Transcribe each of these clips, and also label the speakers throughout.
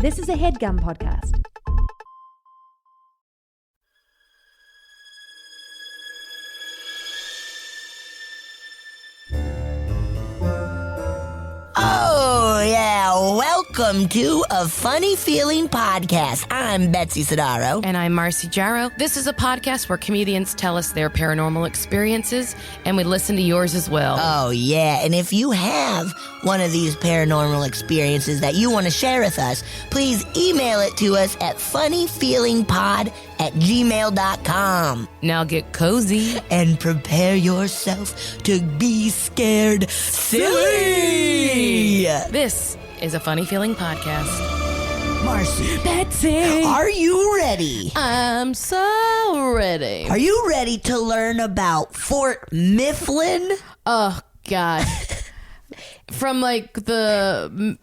Speaker 1: This is a HeadGum podcast.
Speaker 2: Oh, yeah. Welcome to A Funny Feeling Podcast. I'm Betsy Sidaro.
Speaker 3: And I'm Marcy Jarrow. This is a podcast where comedians tell us their paranormal experiences, and we listen to yours as well.
Speaker 2: Oh, yeah. And if you have one of these paranormal experiences that you want to share with us, please email it to us at funnyfeelingpod@gmail.com.
Speaker 3: Now get cozy.
Speaker 2: And prepare yourself to be scared silly.
Speaker 3: This is a Funny Feeling podcast.
Speaker 2: Marcy.
Speaker 3: Betsy.
Speaker 2: Are you ready?
Speaker 3: I'm so ready.
Speaker 2: Are you ready to learn about Fort Mifflin?
Speaker 3: Oh, God. From like the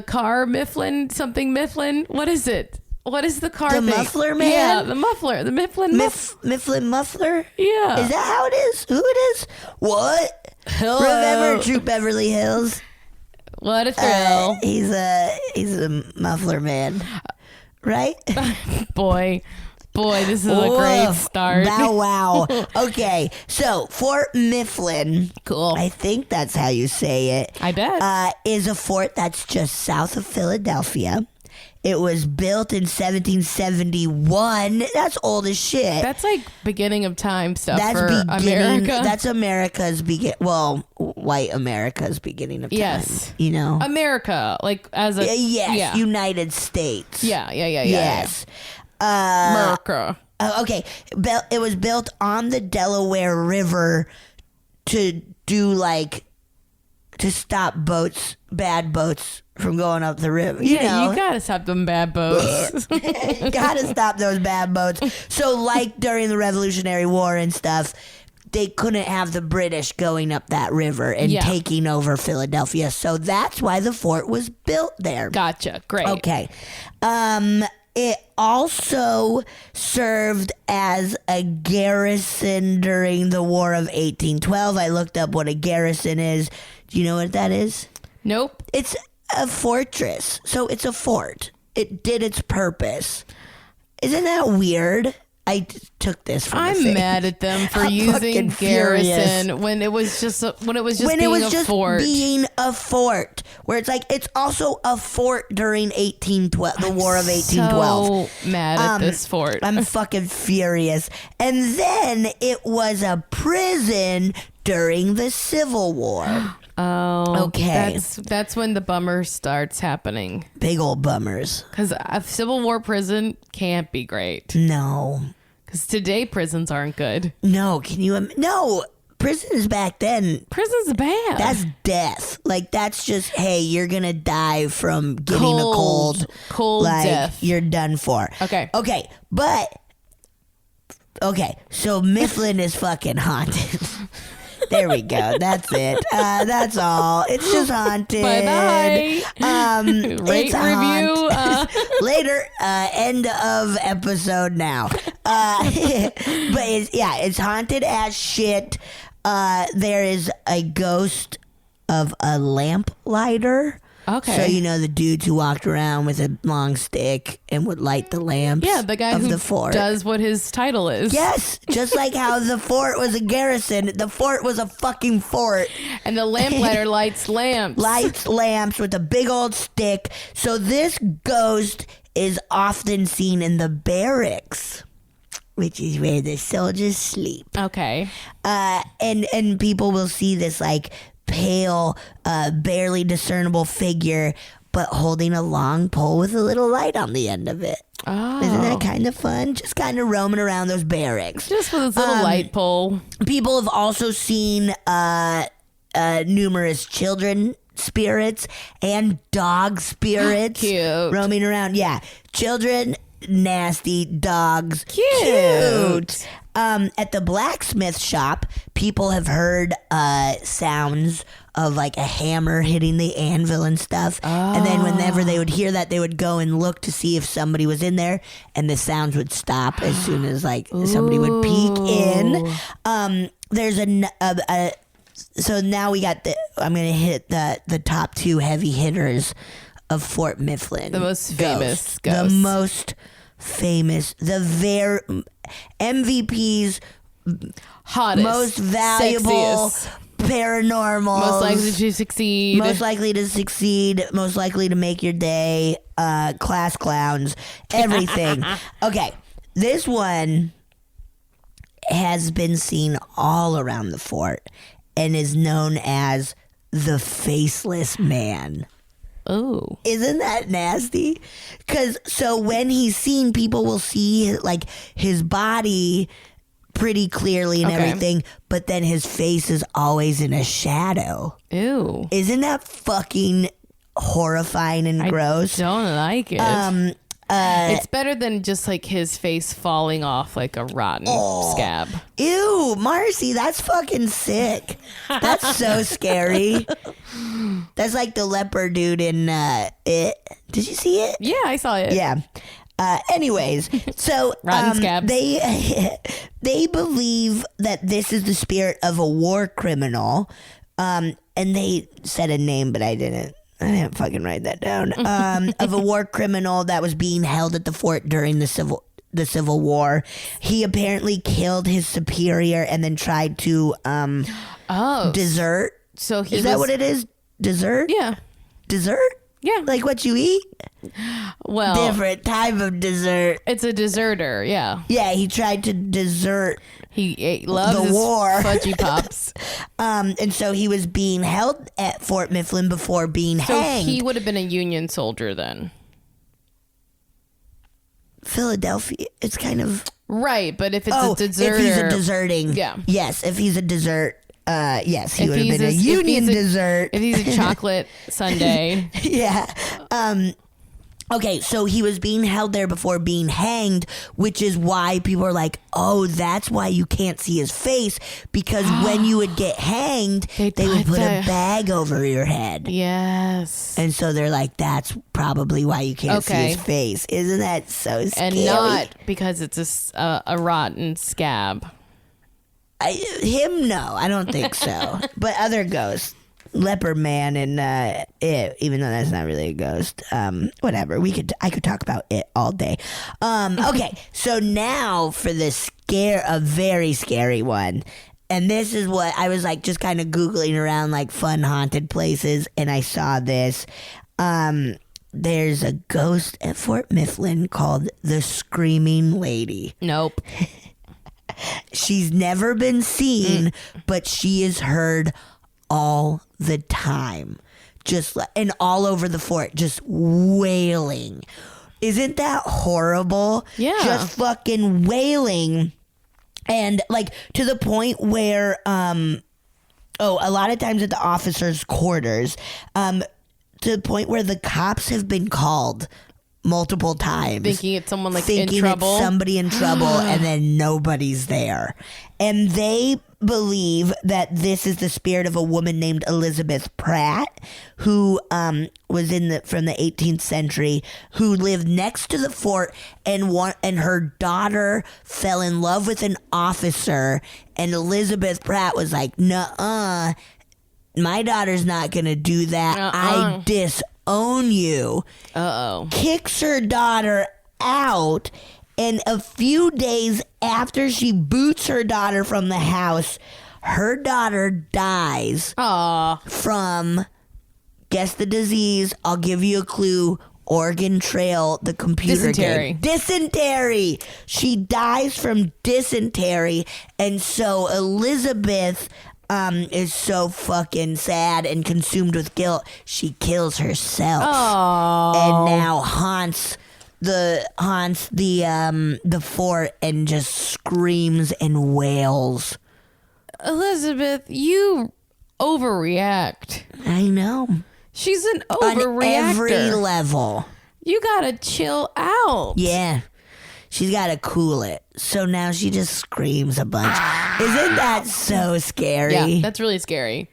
Speaker 3: car Mifflin, something Mifflin. What is it? What is the car
Speaker 2: The
Speaker 3: thing?
Speaker 2: muffler man?
Speaker 3: Yeah, the muffler. The Mifflin
Speaker 2: Mifflin muffler?
Speaker 3: Yeah.
Speaker 2: Is that how it is? Who it is? What?
Speaker 3: Hello.
Speaker 2: Remember Troop Beverly Hills?
Speaker 3: What a thrill.
Speaker 2: He's a muffler man, right?
Speaker 3: Boy, this is a great start.
Speaker 2: Bow wow. Okay, so Fort Mifflin.
Speaker 3: Cool.
Speaker 2: I think that's how you say it.
Speaker 3: I bet.
Speaker 2: Is a fort that's just south of Philadelphia. It was built in 1771. That's old as shit.
Speaker 3: That's like beginning of time stuff for
Speaker 2: beginning,
Speaker 3: America.
Speaker 2: That's America's white America's beginning of time.
Speaker 3: Yes.
Speaker 2: You know?
Speaker 3: America, like as a...
Speaker 2: Yes,
Speaker 3: Yeah.
Speaker 2: United States.
Speaker 3: Yeah.
Speaker 2: Yes.
Speaker 3: America.
Speaker 2: Okay. It was built on the Delaware River to stop bad boats from going up the river. You know?
Speaker 3: You gotta stop them bad boats.
Speaker 2: Gotta stop those bad boats. So like during the Revolutionary War and stuff, they couldn't have the British going up that river and taking over Philadelphia. So that's why the fort was built there.
Speaker 3: Gotcha. Great.
Speaker 2: Okay. It also served as a garrison during the War of 1812. I looked up what a garrison is. Do you know what that is?
Speaker 3: Nope.
Speaker 2: It's a fortress. So it's a fort. It did its purpose. Isn't that weird? I took this from
Speaker 3: I'm
Speaker 2: the thing.
Speaker 3: mad at them for
Speaker 2: I'm
Speaker 3: using
Speaker 2: fucking furious.
Speaker 3: garrison when it was just being a fort.
Speaker 2: Where it's like it's also a fort during 1812, the War of 1812.
Speaker 3: So mad at this fort.
Speaker 2: I'm fucking furious. And then it was a prison during the Civil War.
Speaker 3: Oh,
Speaker 2: okay.
Speaker 3: That's when the bummer starts happening.
Speaker 2: Big old bummers.
Speaker 3: Because a Civil War prison can't be great.
Speaker 2: No.
Speaker 3: Because today prisons aren't good.
Speaker 2: No, no. Prisons back then.
Speaker 3: Prison's bad.
Speaker 2: That's death. Like that's just hey, you're gonna die from getting a cold.
Speaker 3: Cold
Speaker 2: like,
Speaker 3: death.
Speaker 2: You're done for.
Speaker 3: Okay.
Speaker 2: So Mifflin is fucking haunted. There we go. That's it. That's all. It's just haunted.
Speaker 3: Bye-bye. Rate, review.
Speaker 2: Later. End of episode now. But it's haunted as shit. There is a ghost of a lamplighter.
Speaker 3: Okay.
Speaker 2: So you know the dudes who walked around with a long stick and would light the lamps.
Speaker 3: Yeah, the guy
Speaker 2: of
Speaker 3: who
Speaker 2: the fort.
Speaker 3: does what his title is.
Speaker 2: Yes, just like how the fort was a garrison, the fort was a fucking fort.
Speaker 3: And the lamplighter lights lamps.
Speaker 2: Lights lamps with a big old stick. So this ghost is often seen in the barracks, which is where the soldiers sleep.
Speaker 3: Okay.
Speaker 2: And people will see this like pale, barely discernible figure, but holding a long pole with a little light on the end of it.
Speaker 3: Oh.
Speaker 2: Isn't that kind of fun? Just kind of roaming around those barracks.
Speaker 3: Just with his little light pole.
Speaker 2: People have also seen numerous children spirits and dog spirits
Speaker 3: Cute.
Speaker 2: roaming around. Yeah. Children, nasty, dogs,
Speaker 3: Cute.
Speaker 2: At the blacksmith shop, people have heard sounds of like a hammer hitting the anvil and stuff. And then whenever they would hear that, they would go and look to see if somebody was in there, and the sounds would stop as soon as like somebody would peek in. There's so now we got I'm gonna hit the top two heavy hitters of Fort Mifflin.
Speaker 3: The most famous
Speaker 2: The
Speaker 3: ghost.
Speaker 2: most famous. The MVP's
Speaker 3: Hottest.
Speaker 2: most valuable,
Speaker 3: sexiest,
Speaker 2: paranormal.
Speaker 3: most likely to succeed.
Speaker 2: Most likely to succeed. Most likely to make your day. Class clowns. Everything. Okay. This one has been seen all around the fort and is known as the Faceless Man.
Speaker 3: Oh.
Speaker 2: Isn't that nasty? Because so when he's seen, people will see like his body pretty clearly and everything, but then his face is always in a shadow.
Speaker 3: Ew.
Speaker 2: Isn't that fucking horrifying and gross?
Speaker 3: Don't like it. It's better than just like his face falling off like a rotten scab.
Speaker 2: Ew, Marcy, that's fucking sick. That's so scary. That's like the leopard dude in It. Did you see it?
Speaker 3: Yeah, I saw it.
Speaker 2: Yeah. Anyways, so
Speaker 3: Rotten scabs.
Speaker 2: they believe that this is the spirit of a war criminal, and they said a name, but I didn't fucking write that down. Of a war criminal that was being held at the fort during the Civil War. He apparently killed his superior and then tried to desert.
Speaker 3: So he
Speaker 2: is that what it is? Dessert?
Speaker 3: Yeah.
Speaker 2: Dessert?
Speaker 3: Yeah.
Speaker 2: Like what you eat?
Speaker 3: Well,
Speaker 2: Different type of dessert.
Speaker 3: it's a deserter. Yeah.
Speaker 2: Yeah, he tried to desert.
Speaker 3: He loves
Speaker 2: The
Speaker 3: his
Speaker 2: war.
Speaker 3: fudgy pops.
Speaker 2: And so he was being held at Fort Mifflin before being
Speaker 3: So
Speaker 2: hanged.
Speaker 3: he would have been a Union soldier then.
Speaker 2: Philadelphia, it's kind of...
Speaker 3: Right, but if it's
Speaker 2: Oh,
Speaker 3: a deserter.
Speaker 2: if he's a deserting.
Speaker 3: Yeah.
Speaker 2: Yes, if he's a dessert, yes, he
Speaker 3: If
Speaker 2: would have
Speaker 3: he's
Speaker 2: been a
Speaker 3: if
Speaker 2: Union
Speaker 3: he's a-
Speaker 2: dessert.
Speaker 3: If he's a chocolate sundae.
Speaker 2: Yeah. Okay, so he was being held there before being hanged, which is why people are like, oh, that's why you can't see his face, because when you would get hanged, they would put a bag over your head.
Speaker 3: Yes.
Speaker 2: And so they're like, that's probably why you can't see his face. Isn't that so scary?
Speaker 3: And not because it's a rotten scab.
Speaker 2: Him, no, I don't think so. But other ghosts. Leopard Man and It, even though that's not really a ghost. Whatever. I could talk about It all day. Okay, so now for a very scary one. And this is what I was like just kind of Googling around like fun haunted places, and I saw this. There's a ghost at Fort Mifflin called the Screaming Lady.
Speaker 3: Nope.
Speaker 2: She's never been seen, but she is heard all the time, and all over the fort, just wailing. Isn't that horrible?
Speaker 3: Yeah.
Speaker 2: Just fucking wailing. And like to the point where a lot of times at the officers' quarters, to the point where the cops have been called multiple times,
Speaker 3: Thinking it's someone like
Speaker 2: thinking
Speaker 3: in trouble.
Speaker 2: it's somebody in trouble, and then nobody's there. And they believe that this is the spirit of a woman named Elizabeth Pratt, who was from the 18th century, who lived next to the fort, and her daughter fell in love with an officer, and Elizabeth Pratt was like, "Nuh-uh, my daughter's not gonna do that. I disown you."
Speaker 3: Uh-oh.
Speaker 2: Kicks her daughter out, and a few days after she boots her daughter from the house, her daughter dies
Speaker 3: Aw.
Speaker 2: from, guess the disease, I'll give you a clue, Oregon Trail, the computer
Speaker 3: Dysentery.
Speaker 2: game. Dysentery. She dies from dysentery, and so Elizabeth is so fucking sad and consumed with guilt, she kills herself.
Speaker 3: Oh.
Speaker 2: And now haunts the fort and just screams and wails.
Speaker 3: Elizabeth, you overreact.
Speaker 2: I know.
Speaker 3: She's an
Speaker 2: On
Speaker 3: overreactor.
Speaker 2: every level.
Speaker 3: You gotta chill out.
Speaker 2: Yeah. She's got to cool it. So now she just screams a bunch. Isn't that so scary?
Speaker 3: Yeah, that's really scary.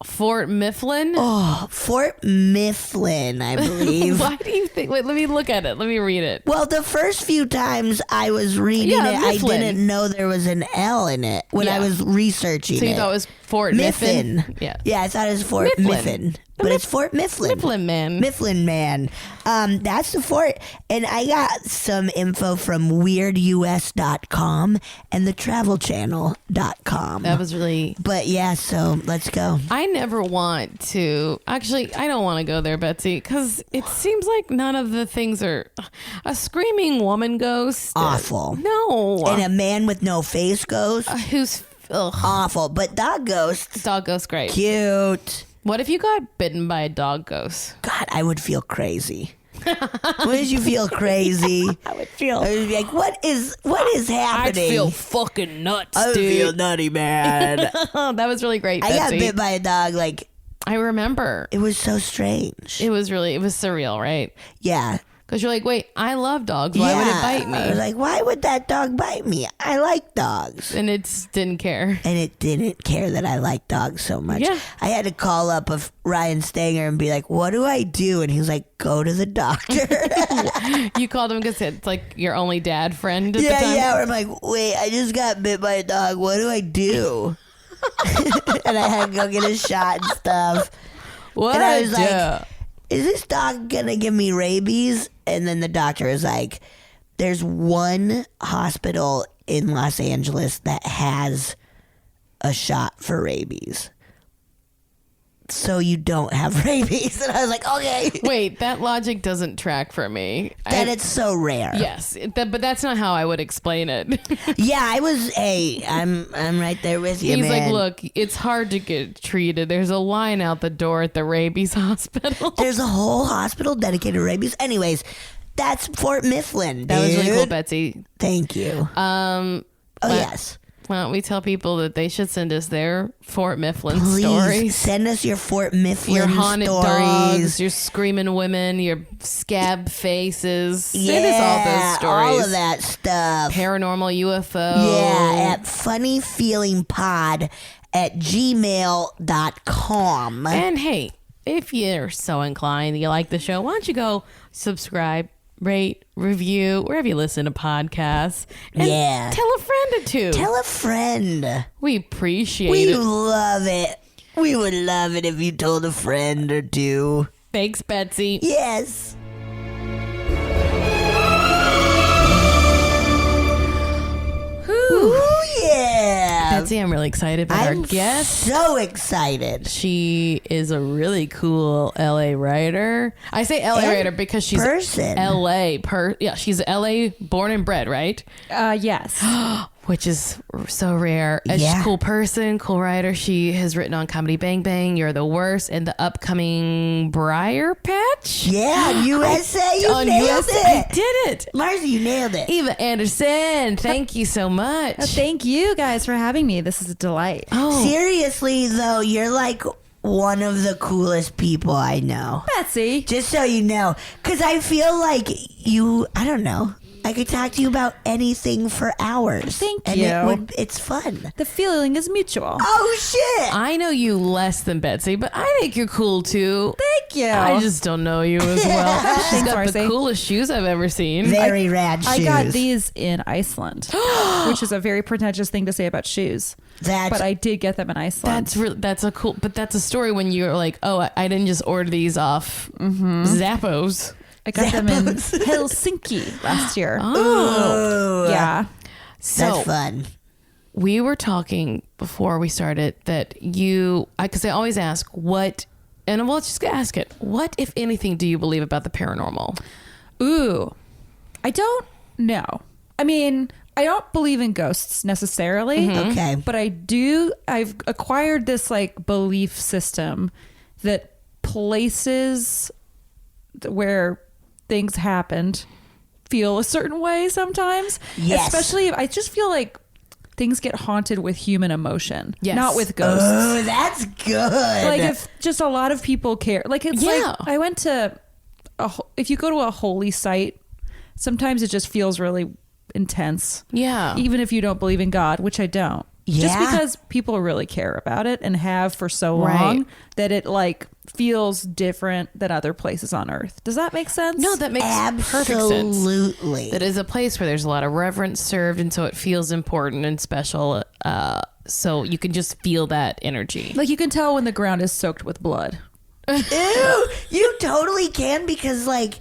Speaker 3: Fort Mifflin?
Speaker 2: Oh, Fort Mifflin, I believe.
Speaker 3: Why do you think? Wait, let me look at it. Let me read it.
Speaker 2: Well, the first few times I was reading
Speaker 3: Yeah,
Speaker 2: it,
Speaker 3: Mifflin.
Speaker 2: I didn't know there was an L in it when I
Speaker 3: Yeah.
Speaker 2: was researching
Speaker 3: So you
Speaker 2: it.
Speaker 3: thought it was Fort Mifflin? Yeah.
Speaker 2: Yeah, I thought it was Fort
Speaker 3: Mifflin.
Speaker 2: Mifflin. but it's Fort Mifflin.
Speaker 3: Mifflin Man.
Speaker 2: Mifflin Man. That's the fort. And I got some info from weirdus.com and thetravelchannel.com.
Speaker 3: That was really...
Speaker 2: But yeah, so let's go.
Speaker 3: I never want to... Actually, I don't want to go there, Betsy, because it seems like none of the things are... A screaming woman ghost.
Speaker 2: Awful.
Speaker 3: No.
Speaker 2: And a man with no face ghost.
Speaker 3: Who's... Ugh.
Speaker 2: Awful. But dog ghosts.
Speaker 3: Dog ghost, great.
Speaker 2: Cute.
Speaker 3: What if you got bitten by a dog ghost?
Speaker 2: God, I would feel crazy. Wouldn't you feel crazy? I would be like, what is happening?
Speaker 3: I'd feel fucking nuts,
Speaker 2: I would
Speaker 3: dude.
Speaker 2: feel nutty, man.
Speaker 3: That was really great,
Speaker 2: I got
Speaker 3: Betsy.
Speaker 2: bit by a dog. Like,
Speaker 3: I remember.
Speaker 2: it was so strange.
Speaker 3: It was surreal, right?
Speaker 2: Yeah.
Speaker 3: Because you're like, wait, I love dogs. Why would it bite me?
Speaker 2: I was like, why would that dog bite me? I like dogs.
Speaker 3: And it didn't care.
Speaker 2: And it didn't care that I like dogs so much.
Speaker 3: Yeah.
Speaker 2: I had to call up Ryan Stanger and be like, what do I do? And he was like, go to the doctor.
Speaker 3: You called him because it's like your only dad friend at the time?
Speaker 2: Yeah. Where I'm like, wait, I just got bit by a dog. What do I do? And I had to go get a shot and stuff.
Speaker 3: What
Speaker 2: And I was
Speaker 3: do?
Speaker 2: like, is this dog gonna give me rabies? And then the doctor was like, there's one hospital in Los Angeles that has a shot for rabies. So you don't have rabies. And I was like, okay.
Speaker 3: Wait, that logic doesn't track for me.
Speaker 2: That it's so rare.
Speaker 3: Yes, but that's not how I would explain it.
Speaker 2: Yeah, I'm right there with you,
Speaker 3: He's
Speaker 2: man.
Speaker 3: like, look, it's hard to get treated. There's a line out the door at the rabies hospital.
Speaker 2: There's a whole hospital dedicated to rabies. Anyways, that's Fort Mifflin, dude.
Speaker 3: That was really cool, Betsy.
Speaker 2: Thank you. Yes.
Speaker 3: Why don't we tell people that they should send us their Fort Mifflin
Speaker 2: Please
Speaker 3: stories?
Speaker 2: send us your Fort Mifflin
Speaker 3: Your haunted
Speaker 2: stories.
Speaker 3: dogs, your screaming women, your scab faces. Send us all those stories.
Speaker 2: all of that stuff.
Speaker 3: Paranormal UFO.
Speaker 2: Yeah, at funnyfeelingpod@gmail.com.
Speaker 3: And hey, if you're so inclined, you like the show, why don't you go subscribe, rate, review, wherever you listen to podcasts. And
Speaker 2: Yeah.
Speaker 3: tell a friend or two.
Speaker 2: Tell a friend.
Speaker 3: We appreciate
Speaker 2: We
Speaker 3: it.
Speaker 2: love it. We would love it if you told a friend or two.
Speaker 3: Thanks, Betsy.
Speaker 2: Yes. Ooh, yeah.
Speaker 3: Betsy, I'm really excited about our
Speaker 2: I'm
Speaker 3: guest.
Speaker 2: so excited.
Speaker 3: She is a really cool LA writer. I say LA
Speaker 2: And
Speaker 3: writer because she's
Speaker 2: person.
Speaker 3: she's LA born and bred, right?
Speaker 1: Yes.
Speaker 3: Which is so rare. She's
Speaker 2: Yeah.
Speaker 3: a cool person, cool writer. She has written on Comedy Bang Bang, You're the Worst, and the upcoming Briar Patch.
Speaker 2: Yeah, USA, you
Speaker 3: on
Speaker 2: nailed
Speaker 3: USA.
Speaker 2: it.
Speaker 3: I did it.
Speaker 2: Marcy, you nailed it.
Speaker 3: Eva Anderson, thank you so much.
Speaker 1: Thank you guys for having me. This is a delight.
Speaker 3: Oh,
Speaker 2: Seriously, though, you're like one of the coolest people I know.
Speaker 1: Betsy.
Speaker 2: Just so you know. Because I feel like I don't know. I could talk to you about anything for hours.
Speaker 1: Thank
Speaker 2: and
Speaker 1: you.
Speaker 2: It's fun.
Speaker 1: The feeling is mutual.
Speaker 2: Oh, shit.
Speaker 3: I know you less than Betsy, but I think you're cool too.
Speaker 1: Thank you.
Speaker 3: I just don't know you as well. She's
Speaker 1: Thanks,
Speaker 3: got the
Speaker 1: Marcy.
Speaker 3: coolest shoes I've ever seen.
Speaker 2: Very rad shoes.
Speaker 1: I got these in Iceland, which is a very pretentious thing to say about shoes. But I did get them in Iceland.
Speaker 3: That's a cool, but that's a story when you're like, oh, I didn't just order these off Zappos.
Speaker 1: I got them in Helsinki last year.
Speaker 3: Oh,
Speaker 2: Ooh,
Speaker 1: Yeah.
Speaker 3: so
Speaker 2: that's fun.
Speaker 3: we were talking before we started that because I always ask what, and we'll just ask it. What, if anything, do you believe about the paranormal?
Speaker 1: Ooh. I don't know. I mean, I don't believe in ghosts necessarily.
Speaker 2: Okay.
Speaker 1: But I've acquired this like belief system that places where things happened feel a certain way sometimes.
Speaker 2: Yes.
Speaker 1: Especially if I just feel like things get haunted with human emotion,
Speaker 3: Yes.
Speaker 1: not with ghosts.
Speaker 2: Oh, that's good.
Speaker 1: Like if just a lot of people care. Like it's
Speaker 3: Yeah.
Speaker 1: like I went to if you go to a holy site, sometimes it just feels really intense.
Speaker 3: Yeah.
Speaker 1: Even if you don't believe in God, which I don't. Just
Speaker 2: Yeah.
Speaker 1: because people really care about it and have for so
Speaker 3: Right.
Speaker 1: long that it like feels different than other places on earth. Does that make sense?
Speaker 3: No, that makes perfect sense.
Speaker 2: Absolutely.
Speaker 3: That is a place where there's a lot of reverence served, and so it feels important and special. So you can just feel that energy.
Speaker 1: Like you can tell when the ground is soaked with blood.
Speaker 2: Ew, you totally can because like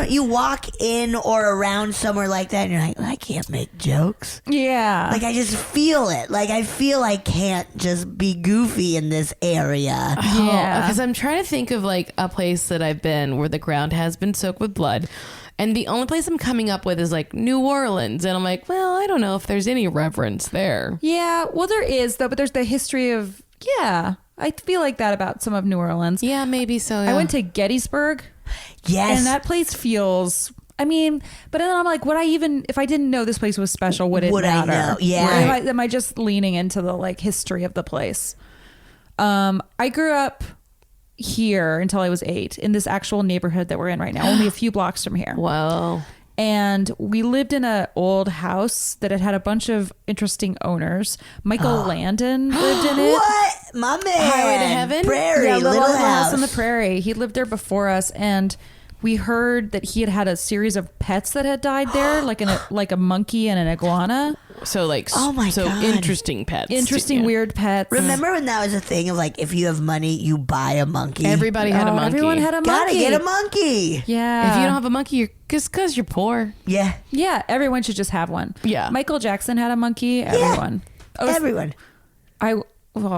Speaker 2: you walk in or around somewhere like that and you're like, well, I can't make jokes.
Speaker 1: Yeah.
Speaker 2: Like I just feel it. Like I feel I can't just be goofy in this area.
Speaker 1: Yeah.
Speaker 3: Because I'm trying to think of like a place that I've been where the ground has been soaked with blood. And the only place I'm coming up with is like New Orleans. And I'm like, well, I don't know if there's any reverence there.
Speaker 1: Yeah. Well, there is though, but there's the history of, I feel like that about some of New Orleans.
Speaker 3: Yeah, maybe so. Yeah.
Speaker 1: I went to Gettysburg.
Speaker 2: Yes.
Speaker 1: And that place feels, but then I'm like, if I didn't know this place was special, would it matter?
Speaker 2: I know? Yeah.
Speaker 1: Am I just leaning into the like history of the place? I grew up here until I was 8 in this actual neighborhood that we're in right now, only a few blocks from here.
Speaker 3: Wow.
Speaker 1: And we lived in an old house that had a bunch of interesting owners. Michael Landon lived in it.
Speaker 2: What? My man.
Speaker 3: Highway to Heaven?
Speaker 2: Prairie,
Speaker 1: Yeah,
Speaker 2: little house.
Speaker 1: on the prairie. He lived there before us, and we heard that he had a series of pets that had died there, like a monkey and an iguana.
Speaker 3: So like,
Speaker 2: oh my God.
Speaker 3: Interesting pets.
Speaker 1: Interesting, weird pets.
Speaker 2: Remember when that was a thing of like, if you have money, you buy a monkey?
Speaker 3: Everybody had a monkey.
Speaker 1: Everyone had a monkey.
Speaker 2: Gotta get a monkey.
Speaker 1: Yeah.
Speaker 3: If you don't have a monkey, you're just because you're poor.
Speaker 2: Yeah.
Speaker 1: Yeah, everyone should just have one.
Speaker 3: Yeah.
Speaker 1: Michael Jackson had a monkey. Everyone.
Speaker 2: Everyone.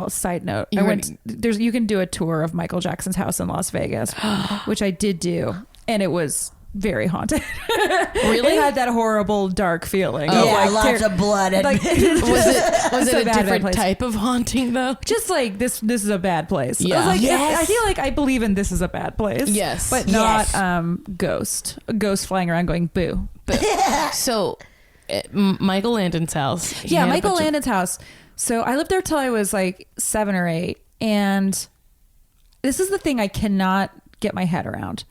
Speaker 1: Side note, you can do a tour of Michael Jackson's house in Las Vegas, which I did do, and it was very haunted.
Speaker 3: Really?
Speaker 1: It had that horrible dark feeling.
Speaker 2: Oh, yeah, lots of blood. And
Speaker 3: Was it a
Speaker 1: bad
Speaker 3: different
Speaker 1: place.
Speaker 3: type of haunting though?
Speaker 1: Just like this is a bad place.
Speaker 3: Yeah.
Speaker 1: I was like,
Speaker 2: Yes.
Speaker 1: I feel like I believe in this is a bad place.
Speaker 3: Yes.
Speaker 1: But
Speaker 2: Yes.
Speaker 1: not a ghost flying around going boo.
Speaker 3: So, Michael Landon's house. He
Speaker 1: Yeah,
Speaker 3: had a
Speaker 1: Michael
Speaker 3: bunch of-
Speaker 1: Landon's house. So I lived there till I was like 7 or 8. And this is the thing I cannot get my head around.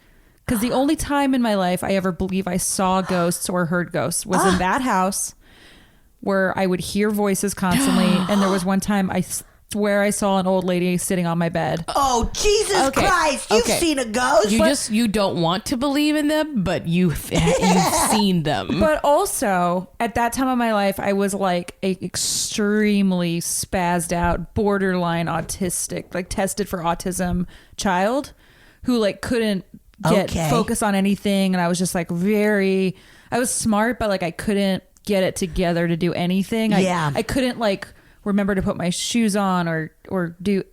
Speaker 1: Because the only time in my life I ever believe I saw ghosts or heard ghosts was in that house where I would hear voices constantly. And there was one time I swear I saw an old lady sitting on my bed.
Speaker 2: Oh, Jesus Christ. You've seen a ghost?
Speaker 3: You don't want to believe in them, but you've seen them.
Speaker 1: But also, at that time of my life, I was like a extremely spazzed out, borderline autistic, like tested for autism child who like couldn't get focus on anything. And I was just like I was smart, but like I couldn't get it together to do anything. I couldn't like remember to put my shoes on or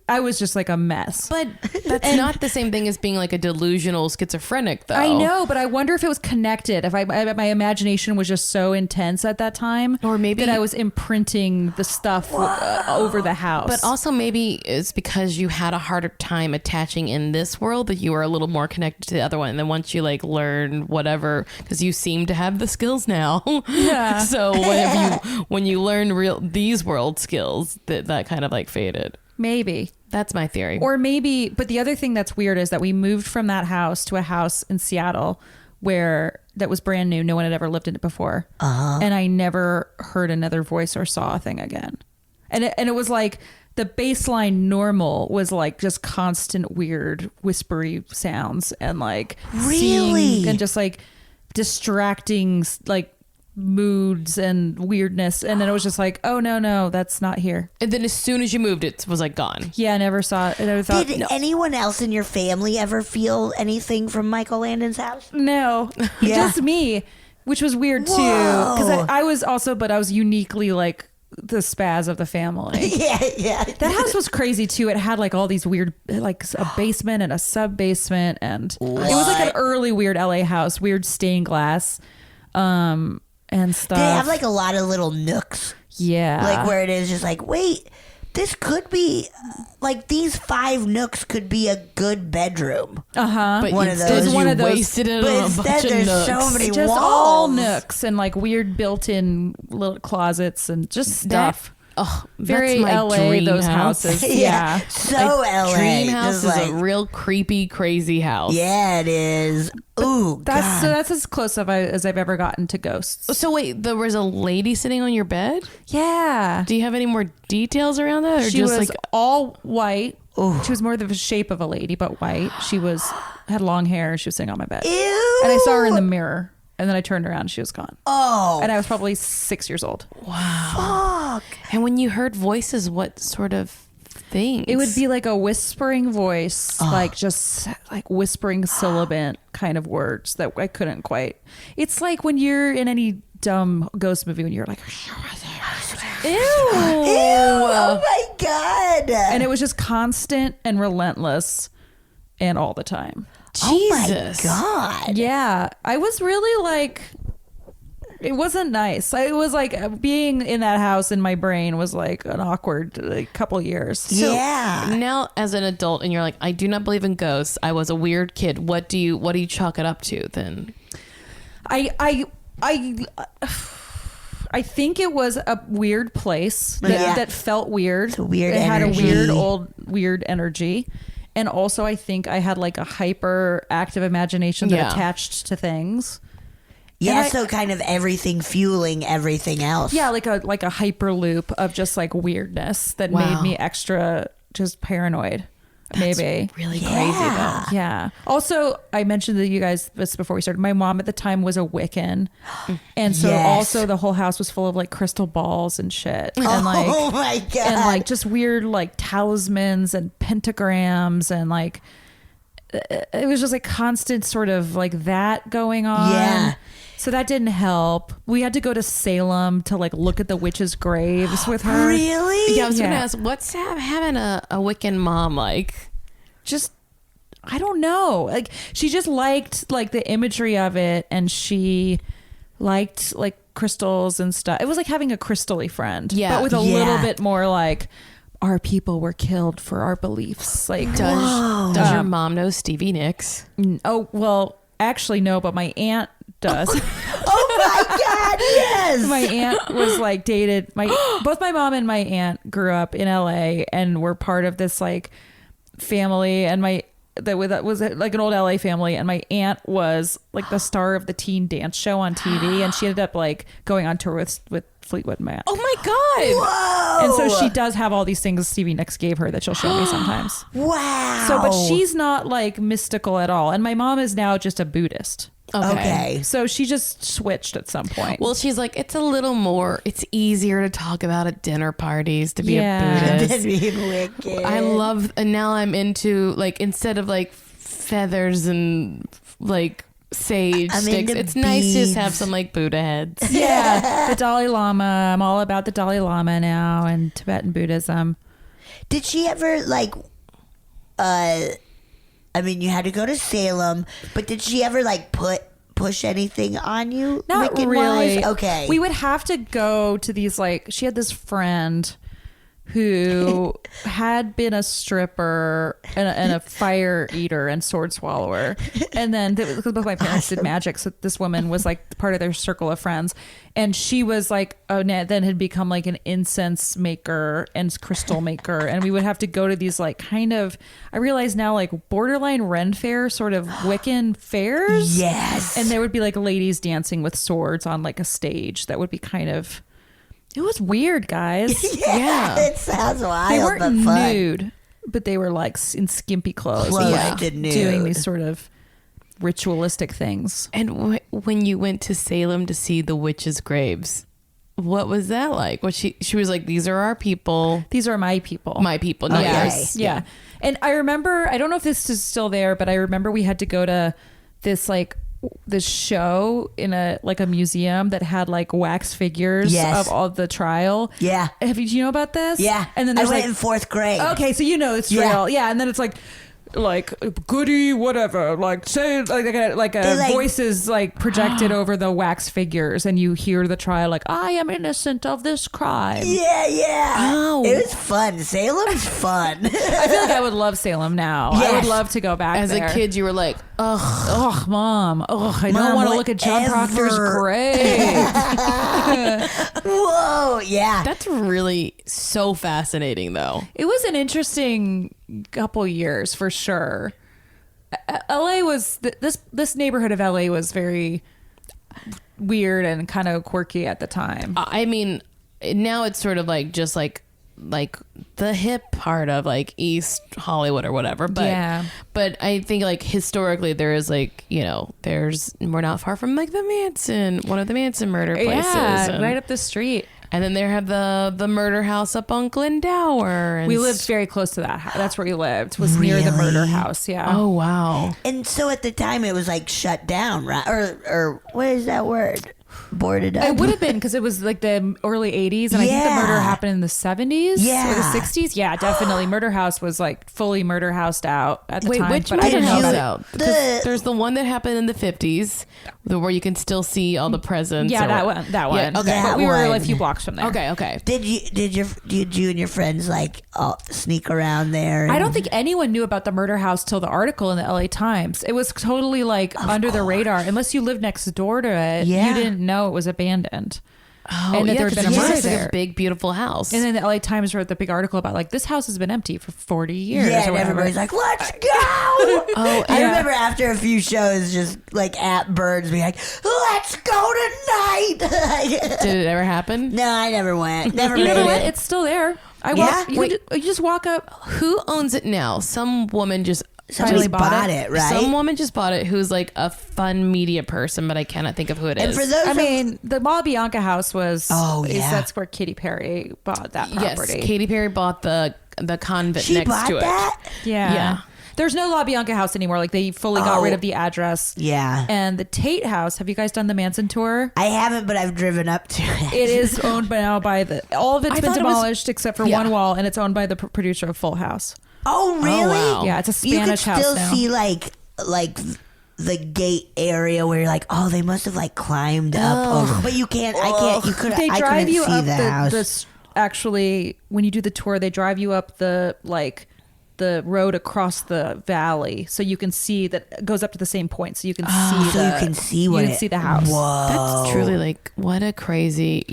Speaker 1: I was just like a mess.
Speaker 3: But that's not the same thing as being like a delusional schizophrenic though.
Speaker 1: I know, but I wonder if it was connected. If my imagination was just so intense at that time,
Speaker 3: or maybe
Speaker 1: that I was imprinting the stuff over the house.
Speaker 3: But also maybe it's because you had a harder time attaching in this world that you were a little more connected to the other one. And then once you like learn whatever, because you seem to have the skills now.
Speaker 1: Yeah.
Speaker 3: So when you learn these world skills, that kind of like faded.
Speaker 1: Maybe.
Speaker 3: That's my theory.
Speaker 1: Or maybe, but the other thing that's weird is that we moved from that house to a house in Seattle that was brand new. No one had ever lived in it before. And I never heard another voice or saw a thing again. And it was like the baseline normal was like just constant weird whispery sounds and like
Speaker 2: Really?
Speaker 1: and just like distracting like moods and weirdness, and then it was just like, oh no, that's not here.
Speaker 3: And then as soon as you moved, it was like gone.
Speaker 1: Yeah, I never saw it. I never thought.
Speaker 2: Did anyone else in your family ever feel anything from Michael Landon's house?
Speaker 1: No, just me, which was weird too. Because I was uniquely like the spaz of the family.
Speaker 2: Yeah.
Speaker 1: That house was crazy too. It had like all these weird, like a basement and a sub basement, and it was like an early weird LA house, weird stained glass. And stuff.
Speaker 2: They have like a lot of little nooks.
Speaker 1: Yeah.
Speaker 2: Like where it is just like, wait, this could be like these 5 nooks could be a good bedroom.
Speaker 3: But
Speaker 2: one of those.
Speaker 3: You wasted it
Speaker 2: but
Speaker 3: on a
Speaker 2: instead
Speaker 3: bunch of
Speaker 2: there's
Speaker 3: nooks.
Speaker 2: so many
Speaker 1: just
Speaker 2: walls.
Speaker 1: all nooks and like weird built-in little closets and just stuff. Very
Speaker 3: that's my
Speaker 1: LA,
Speaker 3: dream
Speaker 1: those
Speaker 3: house.
Speaker 1: houses.
Speaker 2: Yeah. So LA.
Speaker 3: Dream house
Speaker 2: just
Speaker 3: is
Speaker 2: like,
Speaker 3: a real creepy, crazy house.
Speaker 2: Yeah, it is. Ooh,
Speaker 1: That's
Speaker 2: God.
Speaker 1: as close as I've ever gotten to ghosts.
Speaker 3: So wait, there was a lady sitting on your bed?
Speaker 1: Yeah.
Speaker 3: Do you have any more details around that? Or
Speaker 1: She
Speaker 3: just
Speaker 1: was
Speaker 3: like
Speaker 1: all white. She was more the shape of a lady, but white. She had long hair. She was sitting on my bed.
Speaker 2: Ew.
Speaker 1: And I saw her in the mirror. And then I turned around and she was gone.
Speaker 2: Oh.
Speaker 1: And I was probably 6 years old.
Speaker 3: wow.
Speaker 2: Fuck.
Speaker 3: And when you heard voices, what sort of things.
Speaker 1: It would be like a whispering voice, like just like whispering sibilant kind of words that I couldn't quite. It's like when you're in any dumb ghost movie when you're like,
Speaker 3: Ew.
Speaker 2: Oh my God.
Speaker 1: and it was just constant and relentless and all the time.
Speaker 3: Jesus.
Speaker 2: Oh my God.
Speaker 1: Yeah, I was really like, it wasn't nice. It was like being in that house in my brain was like an awkward like, couple years.
Speaker 2: Yeah.
Speaker 3: Now, as an adult, and you're like, I do not believe in ghosts. I was a weird kid. What do you chalk it up to then?
Speaker 1: I think it was a weird place that felt weird.
Speaker 2: It's a weird
Speaker 1: It had a
Speaker 2: energy.
Speaker 1: weird energy. And also I think I had like a hyper active imagination that
Speaker 3: Yeah.
Speaker 1: attached to things.
Speaker 2: Yeah,
Speaker 1: And
Speaker 2: so kind of everything fueling everything else.
Speaker 1: Yeah, like a hyper loop of just like weirdness that
Speaker 3: Wow.
Speaker 1: made me extra just paranoid. Maybe.
Speaker 3: Really
Speaker 2: Yeah.
Speaker 3: crazy though.
Speaker 1: Yeah. Also, I mentioned to you guys this before we started. My mom at the time was a Wiccan, and so
Speaker 2: Yes.
Speaker 1: also the whole house was full of like crystal balls and shit, and like
Speaker 2: Oh my God.
Speaker 1: and like just weird like talismans and pentagrams and like it was just like constant sort of like that going on.
Speaker 2: Yeah.
Speaker 1: So that didn't help. We had to go to Salem to like look at the witches' graves with her.
Speaker 2: Really?
Speaker 3: Yeah, I was
Speaker 1: Yeah.
Speaker 3: gonna ask, what's having a Wiccan mom like?
Speaker 1: Just I don't know. Like she just liked like the imagery of it, and she liked like crystals and stuff. It was like having a crystally friend,
Speaker 3: Yeah.
Speaker 1: but with a
Speaker 2: Yeah.
Speaker 1: little bit more like our people were killed for our beliefs. Like
Speaker 3: Does your mom know Stevie Nicks?
Speaker 1: oh well, actually no, but my aunt does.
Speaker 2: Oh my God, yes.
Speaker 1: My aunt was like dated both my mom and my aunt grew up in LA and were part of this like family, and that was like an old LA family, and my aunt was like the star of the teen dance show on TV, and she ended up like going on tour with Fleetwood Mac.
Speaker 3: Oh my God.
Speaker 2: Whoa.
Speaker 1: And so she does have all these things Stevie Nicks gave her that she'll show me sometimes.
Speaker 2: Wow.
Speaker 1: So but she's not like mystical at all, and my mom is now just a Buddhist.
Speaker 2: Okay.
Speaker 1: So she just switched at some point.
Speaker 3: Well, she's like, it's a little more, it's easier to talk about at dinner parties to be
Speaker 1: Yeah.
Speaker 3: a Buddhist.
Speaker 2: That'd be wicked.
Speaker 3: I love, and now I'm into like, instead of like feathers and like sage
Speaker 2: I'm
Speaker 3: sticks,
Speaker 2: into
Speaker 3: it's nice to just have
Speaker 2: beads.
Speaker 3: some like Buddha heads.
Speaker 1: yeah, the Dalai Lama. I'm all about the Dalai Lama now and Tibetan Buddhism.
Speaker 2: Did she ever like I mean, you had to go to Salem, but did she ever like push anything on you?
Speaker 1: Not
Speaker 2: Wiccan-wise?
Speaker 1: really.
Speaker 2: Okay.
Speaker 1: We would have to go to these like she had this friend who had been a stripper and a fire eater and sword swallower, and then because both my parents did magic, so this woman was like part of their circle of friends, and she was like then had become like an incense maker and crystal maker, and we would have to go to these like kind of, I realize now, like borderline Ren Fair sort of Wiccan fairs.
Speaker 2: Yes.
Speaker 1: And there would be like ladies dancing with swords on like a stage that would be kind of, it was weird, guys.
Speaker 2: yeah. It sounds wild,
Speaker 1: They weren't
Speaker 2: but fun.
Speaker 1: nude, but they were like in skimpy clothes,
Speaker 2: Close
Speaker 1: and, like,
Speaker 2: to nude.
Speaker 1: doing these sort of ritualistic things.
Speaker 3: And when you went to Salem to see the witches' graves, what was that like? What she was like, these are our people.
Speaker 1: These are my people.
Speaker 3: My people.
Speaker 2: Okay.
Speaker 3: Yes.
Speaker 1: Yeah. And I remember, I don't know if this is still there, but I remember we had to go to this show in a museum that had like wax figures
Speaker 2: Yes.
Speaker 1: of all the trial.
Speaker 2: Yeah.
Speaker 1: Do you know about this?
Speaker 2: Yeah.
Speaker 1: And then
Speaker 2: I
Speaker 1: there's
Speaker 2: went
Speaker 1: like
Speaker 2: in 4th grade.
Speaker 1: okay, so you know it's
Speaker 2: Yeah.
Speaker 1: real. Yeah, and then it's like goody whatever, like say like a
Speaker 2: They, like-
Speaker 1: voices like projected over the wax figures, and you hear the trial like, I am innocent of this crime.
Speaker 2: Yeah.
Speaker 3: Oh.
Speaker 2: It was fun. Salem's fun.
Speaker 1: I feel like I would love Salem now. I would
Speaker 2: Yes.
Speaker 1: love to go back
Speaker 3: As
Speaker 1: there.
Speaker 3: a kid, you were like,
Speaker 1: Ugh, Mom. Ugh, I don't
Speaker 2: Mom,
Speaker 1: want to look at John
Speaker 2: whatever.
Speaker 1: Proctor's grave.
Speaker 2: Whoa. Yeah.
Speaker 3: that's really so fascinating, though.
Speaker 1: It was an interesting couple years for sure. LA was this neighborhood of LA was very weird and kind of quirky at the time.
Speaker 3: I mean, now it's sort of like just like like the hip part of like East Hollywood or whatever. But I think like historically there is like, you know, we're not far from like one of the Manson murder places.
Speaker 1: Yeah, right up the street.
Speaker 3: And then there have the murder house up on Glendower.
Speaker 1: We lived very close to that house. That's where we lived. Was near the murder house. Yeah.
Speaker 3: Oh wow.
Speaker 2: And so at the time it was like shut down, right? Or what is that word? Boarded up.
Speaker 1: It would have been because it was like the early 80s, and I think the murder happened in the 70s or the 60s. Yeah, definitely. Murder House was like fully murder housed out at the time.
Speaker 3: Which
Speaker 1: but I didn't know that.
Speaker 3: out? Because there's the one that happened in the 50s where you can still see all the presents.
Speaker 1: Yeah, that one.
Speaker 3: Yeah,
Speaker 1: okay, but we were a few blocks from there.
Speaker 3: Okay.
Speaker 2: Did you and your friends like sneak around there?
Speaker 1: I don't think anyone knew about the murder house till the article in the LA Times. It was totally like under the radar. Unless you lived next door to it, you didn't know it was abandoned.
Speaker 3: Oh,
Speaker 1: and that there had been a murder
Speaker 3: like
Speaker 1: there.
Speaker 3: A big, beautiful house.
Speaker 1: And then the LA Times wrote the big article about like this house has been empty for 40 years.
Speaker 2: Yeah,
Speaker 1: or
Speaker 2: and
Speaker 1: whatever.
Speaker 2: everybody's like, "Let's go!" I remember after a few shows, just like at Birds, being like, "Let's go tonight."
Speaker 3: Did it ever happen?
Speaker 2: No, I never went. Never
Speaker 1: You
Speaker 2: made
Speaker 1: know what?
Speaker 2: it.
Speaker 1: It's still there. You just walk up.
Speaker 3: Who owns it now? Some woman just
Speaker 2: Somebody bought it, right?
Speaker 3: Some woman just bought it who's like a fun media person, but I cannot think of who it is.
Speaker 2: And for those,
Speaker 1: I mean, the Mall Bianca house was.
Speaker 2: yeah.
Speaker 1: That's where Katy Perry bought that property.
Speaker 3: Yes, Katy Perry bought the convent
Speaker 2: she
Speaker 3: next
Speaker 2: bought
Speaker 3: to
Speaker 2: that?
Speaker 3: it.
Speaker 1: Yeah. There's no La Bianca house anymore. Like they fully got rid of the address.
Speaker 2: Yeah.
Speaker 1: And the Tate house. Have you guys done the Manson tour?
Speaker 2: I haven't, but I've driven up to it.
Speaker 1: It is owned now by all of it's
Speaker 3: I
Speaker 1: been
Speaker 3: thought it was-
Speaker 1: demolished except for one wall, and it's owned by the producer of Full House.
Speaker 2: Oh, really?
Speaker 3: wow.
Speaker 1: Yeah, it's a Spanish
Speaker 2: you
Speaker 1: house
Speaker 2: can still
Speaker 1: now.
Speaker 2: see like the gate area where you're like, oh, they must have like climbed up over. But you can't. I can't. You could.
Speaker 1: They
Speaker 2: I
Speaker 1: drive
Speaker 2: couldn't
Speaker 1: you
Speaker 2: see
Speaker 1: up
Speaker 2: the house.
Speaker 1: actually, when you do the tour, they drive you up the road across the valley, so you can see that it goes up to the same point, so you can see.
Speaker 2: So you can see what
Speaker 1: you can see the house.
Speaker 2: Whoa.
Speaker 3: That's truly like what a crazy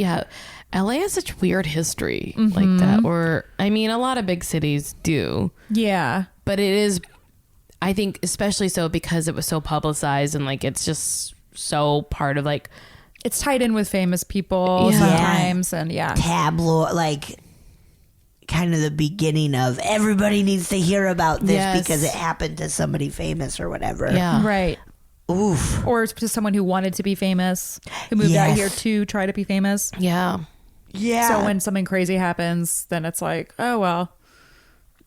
Speaker 3: LA has such weird history like that, or I mean a lot of big cities do,
Speaker 1: Yeah.
Speaker 3: but it is, I think especially so because it was so publicized and like it's just so part of like
Speaker 1: It's tied in with famous people sometimes, and
Speaker 2: tabloid, like kind of the beginning of everybody needs to hear about this because it happened to somebody famous or whatever.
Speaker 1: right.
Speaker 2: Oof.
Speaker 1: Or to someone who wanted to be famous, who moved out here to try to be famous.
Speaker 3: yeah.
Speaker 2: Yeah.
Speaker 1: So when something crazy happens, then it's like, oh well.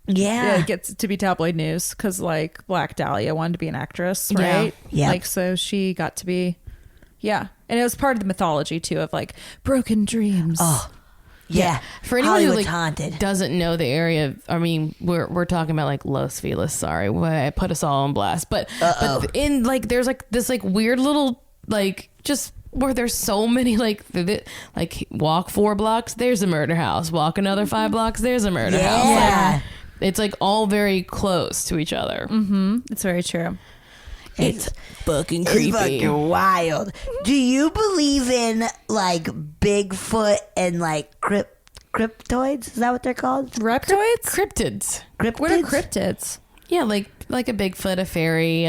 Speaker 2: Yeah.
Speaker 1: It gets to be tabloid news because like Black Dahlia wanted to be an actress, right?
Speaker 2: Yeah.
Speaker 1: Like so she got to be, and it was part of the mythology too of like broken dreams.
Speaker 2: Oh. Yeah.
Speaker 3: For anyone
Speaker 2: Hollywood's
Speaker 3: who like
Speaker 2: haunted.
Speaker 3: doesn't know the area, I mean, we're talking about like Los Feliz. Sorry, I put us all on blast. But in like there's like this like weird little like just where there's so many like walk 4 blocks, there's a murder house. Walk another 5 blocks, there's a murder house. Like, it's like all very close to each other.
Speaker 1: Mm-hmm. It's very true.
Speaker 3: It's fucking creepy.
Speaker 2: It's fucking wild. Do you believe in like Bigfoot and like cryptoids? Is that what they're called?
Speaker 1: Reptoids?
Speaker 3: Cryptids.
Speaker 1: What are cryptids?
Speaker 3: Yeah, like a Bigfoot, a fairy,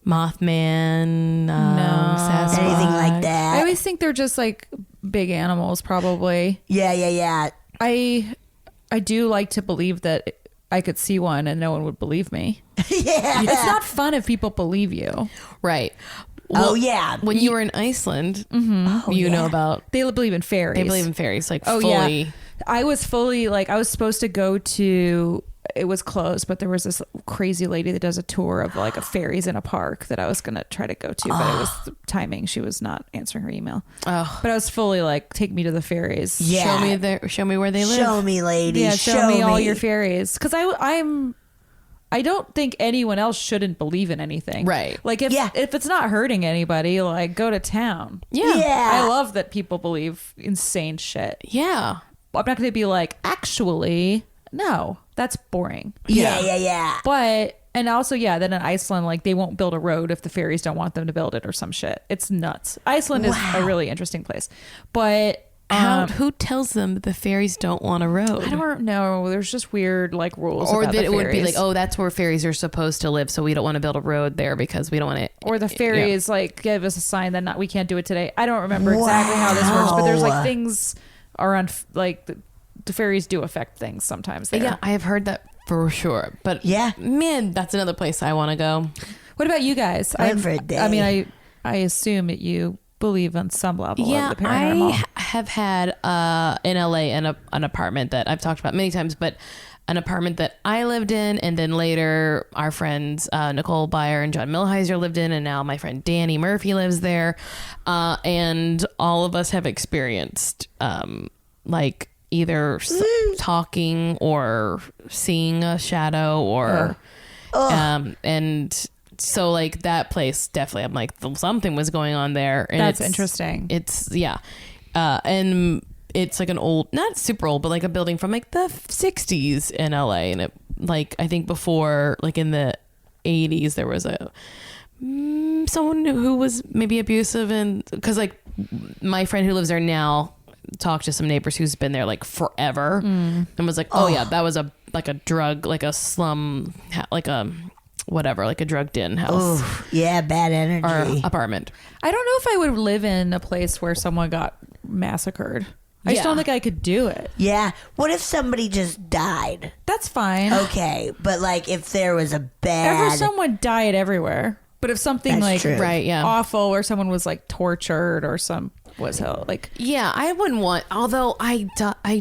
Speaker 3: Mothman, Sasquatch.
Speaker 2: Anything like that?
Speaker 1: I always think they're just like big animals, probably.
Speaker 2: Yeah.
Speaker 1: I do like to believe that I could see one and no one would believe me.
Speaker 2: Yeah.
Speaker 1: It's not fun if people believe you.
Speaker 3: Right.
Speaker 2: Oh, yeah.
Speaker 3: When you were in Iceland, you know about...
Speaker 1: They believe in fairies.
Speaker 3: They believe in fairies, like
Speaker 1: Oh,
Speaker 3: fully...
Speaker 1: yeah. I was fully, like, I was supposed to go to... It was closed, but there was this crazy lady that does a tour of, like, a fairies in a park that I was going to try to go to, but it was the timing. She was not answering her email.
Speaker 3: Oh.
Speaker 1: But I was fully, like, take me to the fairies.
Speaker 2: Yeah.
Speaker 3: Show me where they live.
Speaker 2: Show me, lady.
Speaker 1: Yeah, show me all your fairies. Because I don't think anyone else shouldn't believe in anything.
Speaker 3: Right.
Speaker 1: Like if it's not hurting anybody, like go to town.
Speaker 3: Yeah.
Speaker 1: I love that people believe insane shit.
Speaker 3: Yeah.
Speaker 1: I'm not going to be like, actually, no, that's boring.
Speaker 2: Yeah.
Speaker 1: But, and also, then in Iceland, like they won't build a road if the fairies don't want them to build it or some shit. It's nuts. Iceland is a really interesting place. But
Speaker 3: who tells them that the fairies don't want a road?
Speaker 1: I don't know. There's just weird like rules.
Speaker 3: Or
Speaker 1: about
Speaker 3: that
Speaker 1: the
Speaker 3: it would be
Speaker 1: fairies.
Speaker 3: like, oh, that's where fairies are supposed to live, so we don't want to build a road there because we don't want it.
Speaker 1: Or the fairies like give us a sign that we can't do it today. I don't remember exactly how this works, but there's like things are on like the fairies do affect things sometimes there.
Speaker 3: Yeah, I have heard that for sure. But
Speaker 2: Yeah.
Speaker 3: man, that's another place I want to go.
Speaker 1: What about you guys?
Speaker 2: I went for a day.
Speaker 1: I mean, I assume that you believe on some level
Speaker 3: Yeah,
Speaker 1: of the paranormal.
Speaker 3: I have had in LA an apartment that I've talked about many times, but an apartment that I lived in, and then later our friends Nicole Byer and John Millheiser lived in, and now my friend Danny Murphy lives there, and all of us have experienced like either talking or seeing a shadow or and so like that place definitely I'm like something was going on there, and
Speaker 1: That's interesting.
Speaker 3: It's and it's like an old, not super old, but like a building from like the 60s in LA, and it like I think before like in the 80s there was a someone who was maybe abusive, and because like my friend who lives there now talked to some neighbors who's been there like forever and was like, oh yeah, that was a drug, like a slum, like a whatever, like a drugged in house.
Speaker 2: Ooh, yeah, bad energy.
Speaker 3: Or apartment.
Speaker 1: I don't know if I would live in a place where someone got massacred. I just
Speaker 3: Yeah.
Speaker 1: don't think I could do it.
Speaker 2: Yeah. What if somebody just died?
Speaker 1: That's fine.
Speaker 2: Okay, but like if there was a bad.
Speaker 1: Someone died everywhere. But if something
Speaker 2: That's
Speaker 1: like
Speaker 2: true.
Speaker 3: Right, yeah.
Speaker 1: awful, or someone was like tortured, or like
Speaker 3: Yeah, I wouldn't want, although I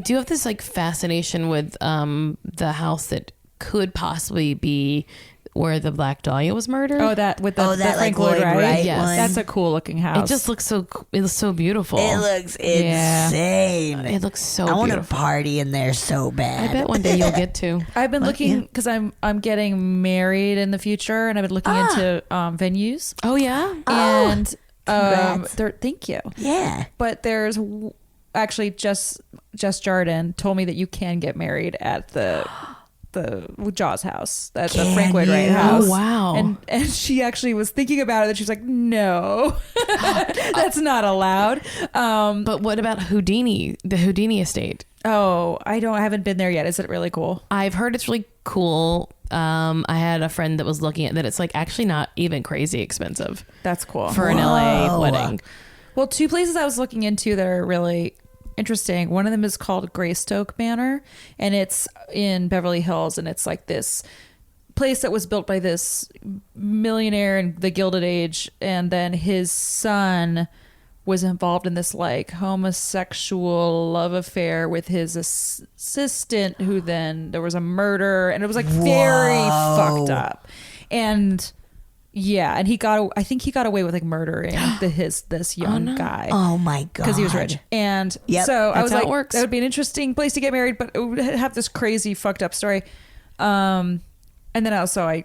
Speaker 3: do have this like fascination with the house that could possibly be where the Black Dahlia was murdered.
Speaker 1: that with the
Speaker 2: that
Speaker 1: Frank
Speaker 2: like
Speaker 1: Lloyd Wright.
Speaker 3: Yes.
Speaker 2: one.
Speaker 1: That's a cool looking house.
Speaker 3: It just looks so beautiful.
Speaker 2: It looks
Speaker 1: Yeah.
Speaker 2: insane.
Speaker 3: It looks so
Speaker 2: I want to
Speaker 3: beautiful.
Speaker 2: party in there so bad.
Speaker 3: I bet one day you'll get to.
Speaker 1: I've been looking because I'm getting married in the future, and I've been looking into venues.
Speaker 3: Oh yeah.
Speaker 1: And
Speaker 2: congrats.
Speaker 1: thank you.
Speaker 2: Yeah.
Speaker 1: But there's actually Jess Jardin told me that you can get married at the Jaws house, at the
Speaker 2: Can
Speaker 1: Frank Lloyd Wright
Speaker 2: you?
Speaker 1: house.
Speaker 3: Oh, wow.
Speaker 1: And she actually was thinking about it, and she was like, no, that's not allowed.
Speaker 3: But what about Houdini, the Houdini estate?
Speaker 1: Oh, I haven't been there yet. Is it really cool?
Speaker 3: I've heard it's really cool. I had a friend that was looking at that. It's like actually not even crazy expensive
Speaker 1: That's cool.
Speaker 3: for an LA wedding.
Speaker 1: Well, two places I was looking into that are really interesting. One of them is called Greystoke Manor, and it's in Beverly Hills, and it's like this place that was built by this millionaire in the Gilded Age, and then his son was involved in this like homosexual love affair with his assistant, who then there was a murder, and it was like very fucked up. And yeah, and I think he got away with like murdering this young guy.
Speaker 2: Oh my god.
Speaker 1: Because he was rich. And
Speaker 2: Yep,
Speaker 1: so I
Speaker 3: that's
Speaker 1: was
Speaker 3: how
Speaker 1: like,
Speaker 3: it works.
Speaker 1: that would be an interesting place to get married, but it would have this crazy fucked up story. And then also I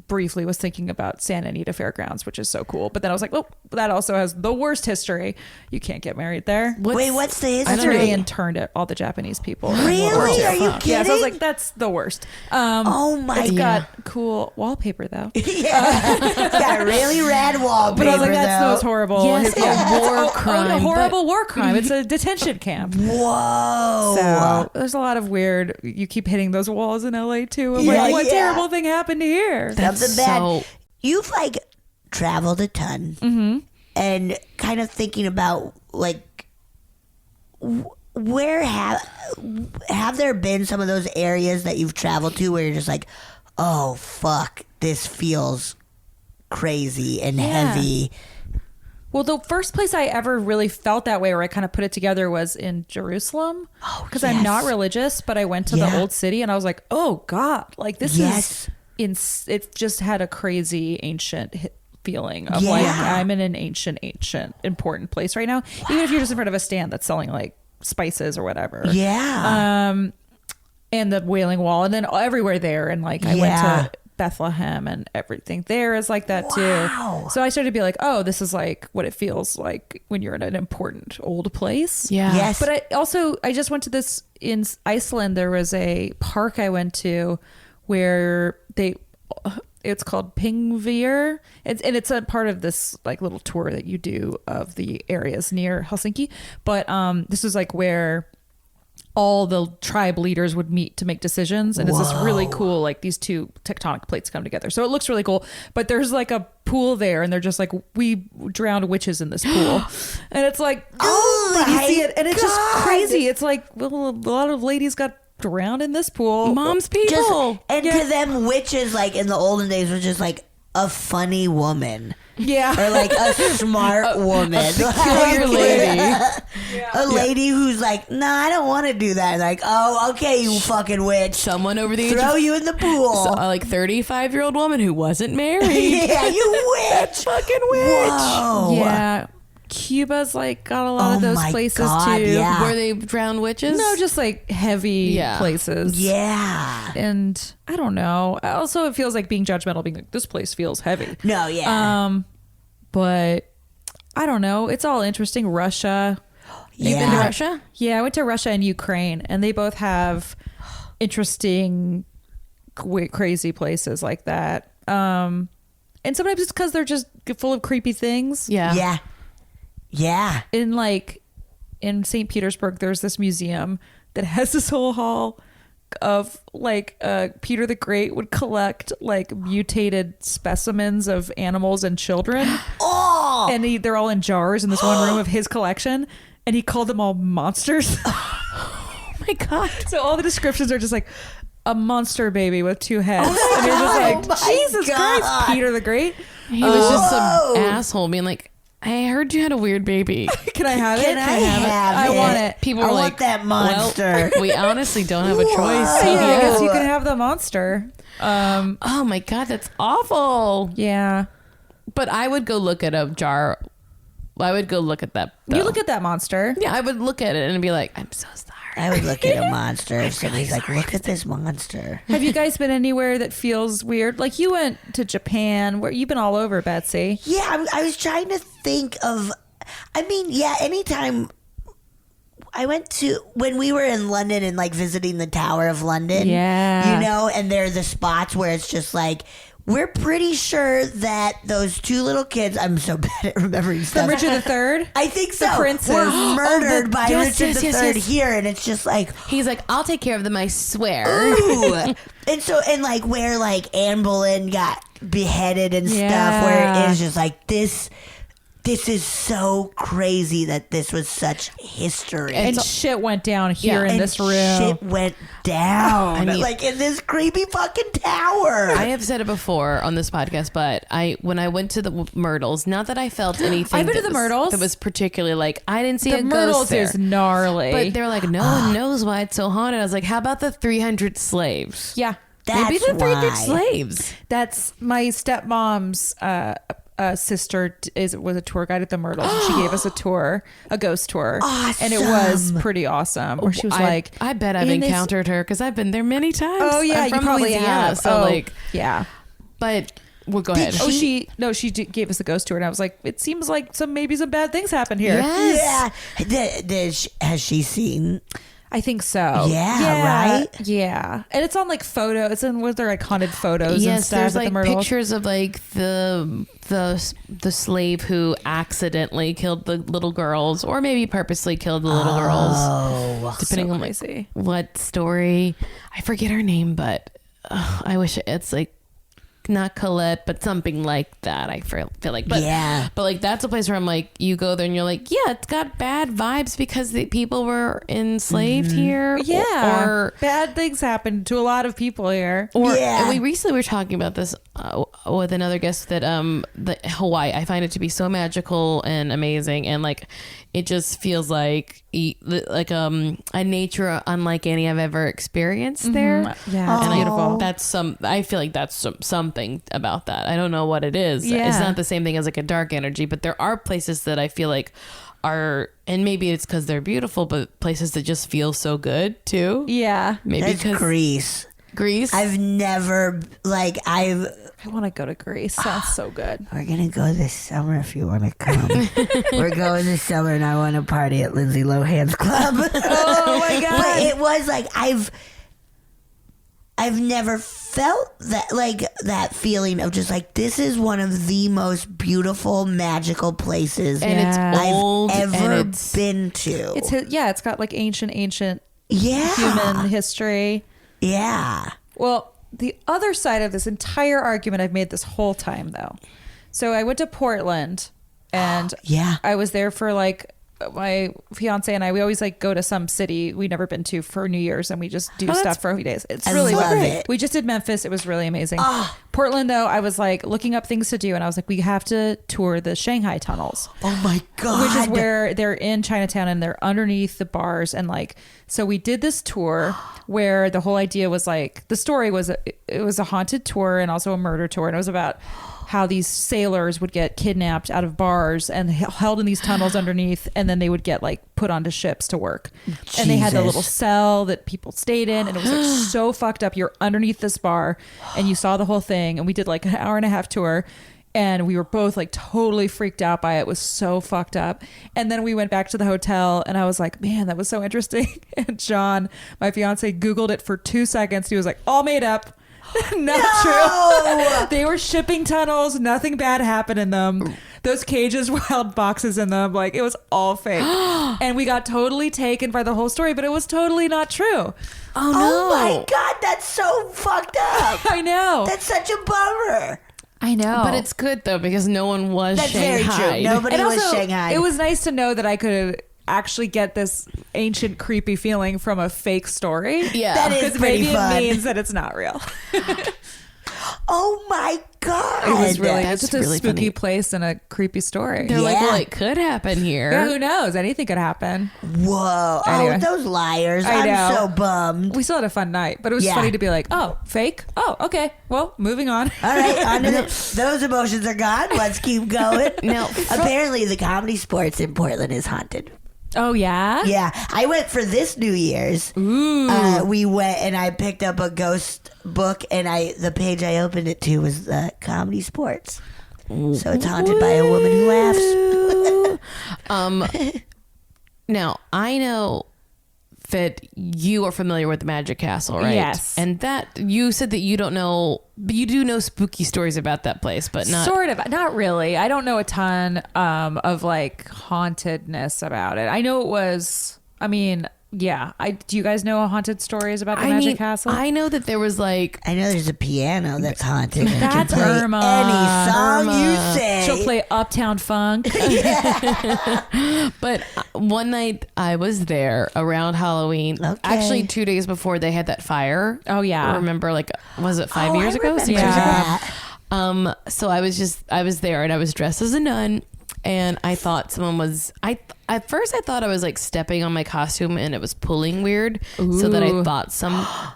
Speaker 1: briefly was thinking about Santa Anita Fairgrounds, which is so cool. But then I was like, oh, that also has the worst history. You can't get married there.
Speaker 2: Wait, what's the
Speaker 1: After they
Speaker 2: history?
Speaker 1: interned it, all the Japanese people. in World War
Speaker 2: Really?
Speaker 1: II.
Speaker 2: Are you kidding?
Speaker 1: Yeah, so I was like, that's the worst.
Speaker 2: Oh my
Speaker 1: It's
Speaker 2: god.
Speaker 1: got cool wallpaper though.
Speaker 2: Yeah. It's got really rad wallpaper.
Speaker 1: But I was like, that's the
Speaker 2: though.
Speaker 1: most horrible.
Speaker 3: Yes, a war crime,
Speaker 1: A horrible
Speaker 3: but-
Speaker 1: war crime. It's a detention camp.
Speaker 2: Whoa.
Speaker 1: So there's a lot of weird. You keep hitting those walls in LA too. I'm
Speaker 2: Yeah,
Speaker 1: like, what
Speaker 2: yeah.
Speaker 1: terrible thing happened here?
Speaker 2: Something bad.
Speaker 3: so-
Speaker 2: You've like traveled a ton, and kind of thinking about like where have there been some of those areas that you've traveled to where you're just like, oh fuck, this feels crazy and heavy.
Speaker 1: Well, the first place I ever really felt that way, where I kind of put it together, was in Jerusalem.
Speaker 2: Oh,
Speaker 1: Because I'm not
Speaker 2: yes.
Speaker 1: religious, but I went to
Speaker 2: Yeah.
Speaker 1: the old city, and I was like, oh God, like this
Speaker 2: Yes.
Speaker 1: is. It just had a crazy ancient feeling of
Speaker 2: Yeah.
Speaker 1: like I'm in an ancient, important place right now. Even if you're just in front of a stand that's selling like spices or whatever.
Speaker 2: Yeah.
Speaker 1: And the Wailing Wall, and then everywhere there, and like I
Speaker 2: Yeah.
Speaker 1: went to Bethlehem, and everything there is like that
Speaker 2: Wow.
Speaker 1: too. So I started to be like, oh, this is like what it feels like when you're in an important old place.
Speaker 3: Yeah.
Speaker 2: Yes.
Speaker 1: But I just went to this in Iceland. There was a park I went to where it's called Pingvir. It's a part of this like little tour that you do of the areas near Helsinki. But this is like where all the tribe leaders would meet to make decisions, and it's this really cool, like these two tectonic plates come together, so it looks really cool. But there's like a pool there, and they're just like, we drowned witches in this pool. And it's like,
Speaker 2: Oh
Speaker 1: you
Speaker 2: my
Speaker 1: see it, and it's just
Speaker 2: God.
Speaker 1: crazy. It's like, well, a lot of ladies got drowned in this pool.
Speaker 3: Mom's people.
Speaker 2: And to them, witches, like, in the olden days, were just like a funny woman.
Speaker 1: Yeah.
Speaker 2: Or like a smart woman.
Speaker 3: peculiar lady.
Speaker 2: A lady who's like, nah, I don't want to do that. Like, oh, okay, you fucking witch.
Speaker 3: Someone over the age
Speaker 2: Throw
Speaker 3: of
Speaker 2: you in the pool.
Speaker 3: like 35-year-old woman who wasn't married.
Speaker 2: Yeah, you witch.
Speaker 3: Fucking witch.
Speaker 2: Whoa.
Speaker 1: Yeah. Cuba's like got a lot of those
Speaker 2: my
Speaker 1: places
Speaker 2: God,
Speaker 1: too.
Speaker 2: yeah.
Speaker 3: Where they drown witches?
Speaker 1: No, just like heavy
Speaker 3: Yeah.
Speaker 1: places.
Speaker 2: Yeah.
Speaker 1: And I don't know. Also, it feels like being judgmental, being like, this place feels heavy.
Speaker 2: No, yeah.
Speaker 1: But I don't know. It's all interesting. Russia.
Speaker 3: You've been to Russia?
Speaker 1: Yeah, I went to Russia and Ukraine, and they both have interesting, crazy places like that. And sometimes it's because they're just full of creepy things.
Speaker 3: Yeah.
Speaker 2: Yeah. Yeah.
Speaker 1: In St. Petersburg, there's this museum that has this whole hall of like Peter the Great would collect like mutated specimens of animals and children.
Speaker 2: Oh.
Speaker 1: And they're all in jars in this one room of his collection, and he called them all monsters.
Speaker 3: Oh my God.
Speaker 1: So all the descriptions are just like a monster baby with two heads, and you're just like,
Speaker 2: my
Speaker 1: Jesus
Speaker 2: God.
Speaker 1: Christ, Peter the Great.
Speaker 3: He was just some
Speaker 2: Whoa.
Speaker 3: asshole being like, I heard you had a weird baby.
Speaker 1: Can I have it?
Speaker 2: Can I have
Speaker 1: I
Speaker 2: it?
Speaker 1: want it.
Speaker 3: People
Speaker 2: I
Speaker 3: were
Speaker 2: want
Speaker 3: like,
Speaker 2: that monster.
Speaker 3: Well, we honestly don't have a choice.
Speaker 2: Whoa.
Speaker 3: So
Speaker 1: Yeah, I guess
Speaker 3: yeah.
Speaker 1: you can have the monster.
Speaker 3: Oh my God, that's awful.
Speaker 1: Yeah.
Speaker 3: But I would go look at a jar. I would go look at that.
Speaker 1: You
Speaker 3: though.
Speaker 1: look at that monster.
Speaker 3: Yeah, I would look at it and be like, I'm so sorry.
Speaker 2: I would look at a monster if somebody's like, look at this monster.
Speaker 1: Have you guys been anywhere that feels weird? Like you went to Japan, where you've been all over, Betsy.
Speaker 2: Yeah, I was trying to think of, I mean, yeah, anytime I went to, when we were in London and like visiting the Tower of London,
Speaker 1: Yeah.
Speaker 2: you know, and there are the spots where it's just like, we're pretty sure that those two little kids, I'm so bad at remembering
Speaker 1: From
Speaker 2: stuff.
Speaker 1: Richard III?
Speaker 2: I think so.
Speaker 1: princes.
Speaker 2: Were murdered by
Speaker 3: yes,
Speaker 2: Richard
Speaker 3: yes,
Speaker 2: III
Speaker 3: yes.
Speaker 2: here, and it's just like,
Speaker 3: He's like, I'll take care of them, I swear.
Speaker 2: ooh. and like where like Anne Boleyn got beheaded and stuff, where
Speaker 1: Yeah.
Speaker 2: it is just like this is so crazy that this was such history.
Speaker 1: And shit went down here in
Speaker 2: And
Speaker 1: this room.
Speaker 2: shit went down,
Speaker 3: I mean-
Speaker 2: like in this creepy fucking tower.
Speaker 3: I have said it before on this podcast, but when I went to the Myrtles, not that I felt anything.
Speaker 1: I've been to
Speaker 3: that
Speaker 1: the Myrtles.
Speaker 3: that was particularly like I didn't see
Speaker 1: The
Speaker 3: a
Speaker 1: Myrtles
Speaker 3: ghost there.
Speaker 1: is gnarly.
Speaker 3: But they're like, no one knows why it's so haunted. I was like, how about the 300 slaves?
Speaker 1: yeah.
Speaker 2: That's
Speaker 3: Maybe the 300
Speaker 2: why.
Speaker 3: slaves.
Speaker 1: That's my stepmom's sister was a tour guide at the Myrtles, and she gave us a ghost tour, and it was pretty awesome. Where she was like,
Speaker 3: I bet I've
Speaker 1: "In this-"
Speaker 3: encountered her because I've been there many times.
Speaker 1: Oh yeah,
Speaker 3: I'm
Speaker 1: you
Speaker 3: from
Speaker 1: probably
Speaker 3: Louisiana,
Speaker 1: have.
Speaker 3: so
Speaker 1: Oh,
Speaker 3: like,
Speaker 1: yeah.
Speaker 3: but well, go ahead.
Speaker 1: Oh, she gave us a ghost tour, and I was like, it seems like maybe some bad things happened here.
Speaker 3: Yes.
Speaker 2: Yeah. Has she seen?
Speaker 1: I think so.
Speaker 2: Yeah, right?
Speaker 1: Yeah, and it's on like photo. It's in was there like haunted photos and
Speaker 3: Yes,
Speaker 1: stuff
Speaker 3: there's
Speaker 1: at the
Speaker 3: like
Speaker 1: Myrtles.
Speaker 3: pictures of like the slave who accidentally killed the little girls, or maybe purposely killed the little girls,
Speaker 2: Oh,
Speaker 3: depending
Speaker 1: So
Speaker 3: on
Speaker 1: crazy.
Speaker 3: what story. I forget her name, but I wish it's like not Colette, but something like that. I feel like, but
Speaker 2: Yeah.
Speaker 3: but like that's a place where I'm like, you go there and you're like, yeah, it's got bad vibes because the people were enslaved here.
Speaker 1: Yeah,
Speaker 3: or
Speaker 1: bad things happened to a lot of people here.
Speaker 3: Or
Speaker 2: Yeah.
Speaker 3: and we recently were talking about this with another guest that the Hawaii, I find it to be so magical and amazing, and like it just feels like a nature unlike any I've ever experienced there.
Speaker 1: Yeah, it's
Speaker 3: And
Speaker 1: beautiful.
Speaker 3: I feel like that's something about that. I don't know what it is.
Speaker 1: Yeah.
Speaker 3: It's not the same thing as like a dark energy, but there are places that I feel like are, and maybe it's because they're beautiful, but places that just feel so good too.
Speaker 1: Yeah,
Speaker 3: Maybe
Speaker 2: that's
Speaker 3: because
Speaker 2: Greece.
Speaker 3: Greece.
Speaker 2: I've never
Speaker 1: I want to go to Greece. Sounds so good.
Speaker 2: We're gonna go this summer if you want to come. We're going this summer, and I want to party at Lindsay Lohan's club.
Speaker 1: Oh my god!
Speaker 2: But it was like I've never felt that feeling of just like this is one of the most beautiful, magical places
Speaker 3: and
Speaker 1: Yeah.
Speaker 3: it's old
Speaker 2: I've ever
Speaker 3: and it's
Speaker 2: been to.
Speaker 1: It's got like ancient
Speaker 2: yeah,
Speaker 1: human history.
Speaker 2: yeah.
Speaker 1: Well, the other side of this entire argument I've made this whole time, though, So I went to Portland, and
Speaker 2: Yeah.
Speaker 1: I was there for like my fiance and I. We always like go to some city we've never been to for New Year's, and we just do stuff for a few days. It's
Speaker 2: I
Speaker 1: really
Speaker 2: love
Speaker 1: great.
Speaker 2: it.
Speaker 1: We just did Memphis. It was really amazing. Portland, though, I was like looking up things to do, and I was like, we have to tour the Shanghai tunnels.
Speaker 2: Oh my God.
Speaker 1: Which is where they're in Chinatown and they're underneath the bars. And like, so we did this tour where the whole idea was like, the story was, it was a haunted tour and also a murder tour. And it was about how these sailors would get kidnapped out of bars and held in these tunnels underneath. And then they would get like put onto ships to work. And they had the little cell that people stayed in. And it was like so fucked up. You're underneath this bar and you saw the whole thing. And we did like an hour and a half tour. And we were both like totally freaked out by it. It was so fucked up. And then we went back to the hotel and I was like, man, that was so interesting. And John, my fiance, Googled it for 2 seconds. He was like, all made up. Not true. They were shipping tunnels. Nothing bad happened in them. Those cages held boxes in them. Like, it was all fake. And we got totally taken by the whole story, but it was totally not true.
Speaker 3: Oh, no.
Speaker 2: Oh my God, that's so fucked up.
Speaker 1: I know.
Speaker 2: That's such a bummer.
Speaker 1: I know.
Speaker 3: But it's good, though, because no one was
Speaker 2: That's
Speaker 3: Shanghai.
Speaker 2: very true. Nobody
Speaker 1: And
Speaker 2: was
Speaker 1: also,
Speaker 2: Shanghai.
Speaker 1: it was nice to know that I could actually get this ancient creepy feeling from a fake story.
Speaker 3: Yeah.
Speaker 2: That is
Speaker 1: Because
Speaker 2: pretty
Speaker 1: maybe
Speaker 2: fun.
Speaker 1: it means that it's not real.
Speaker 2: Oh my God.
Speaker 1: It was really
Speaker 3: That's
Speaker 1: just a
Speaker 3: really
Speaker 1: spooky
Speaker 3: funny.
Speaker 1: place and a creepy story.
Speaker 3: They're like,
Speaker 2: Yeah.
Speaker 3: well, it could happen here.
Speaker 1: Yeah, who knows? Anything could happen.
Speaker 2: Whoa.
Speaker 1: Anyway.
Speaker 2: Oh, those liars.
Speaker 1: I know.
Speaker 2: I'm so bummed.
Speaker 1: We still had a fun night, but it was
Speaker 2: Yeah.
Speaker 1: funny to be like, oh, fake? Oh, okay. Well, moving on.
Speaker 2: All right, on to those emotions are gone. Let's keep going.
Speaker 3: Now,
Speaker 2: Apparently, the Comedy Sports in Portland is haunted.
Speaker 1: Oh, yeah?
Speaker 2: Yeah, I went for this New Year's. We went and I picked up a ghost book, and the page I opened it to was Comedy Sports. So it's haunted by a woman who laughs.
Speaker 3: Now, I know that you are familiar with the Magic Castle, right?
Speaker 1: Yes.
Speaker 3: And that you said that you don't know, but you do know spooky stories about that place, but not.
Speaker 1: Sort of. Not really. I don't know a ton of like hauntedness about it. I know it was, I mean, yeah. Do you guys know haunted stories about the Magic Castle?
Speaker 3: I know that there was like.
Speaker 2: I know there's a piano that's haunted. And
Speaker 1: That's
Speaker 2: it can play
Speaker 1: Irma.
Speaker 2: any song you
Speaker 3: Irma.
Speaker 2: say.
Speaker 1: She'll play Uptown Funk.
Speaker 3: But one night I was there around Halloween.
Speaker 2: Okay.
Speaker 3: Actually, 2 days before they had that fire.
Speaker 1: Oh, yeah.
Speaker 3: Remember, like, was it 5 years
Speaker 2: I
Speaker 3: ago?
Speaker 2: remember
Speaker 3: 6 years ago?
Speaker 2: that.
Speaker 3: So I was there and I was dressed as a nun, and I thought someone was, at first I thought I was like stepping on my costume and it was pulling weird. So that I thought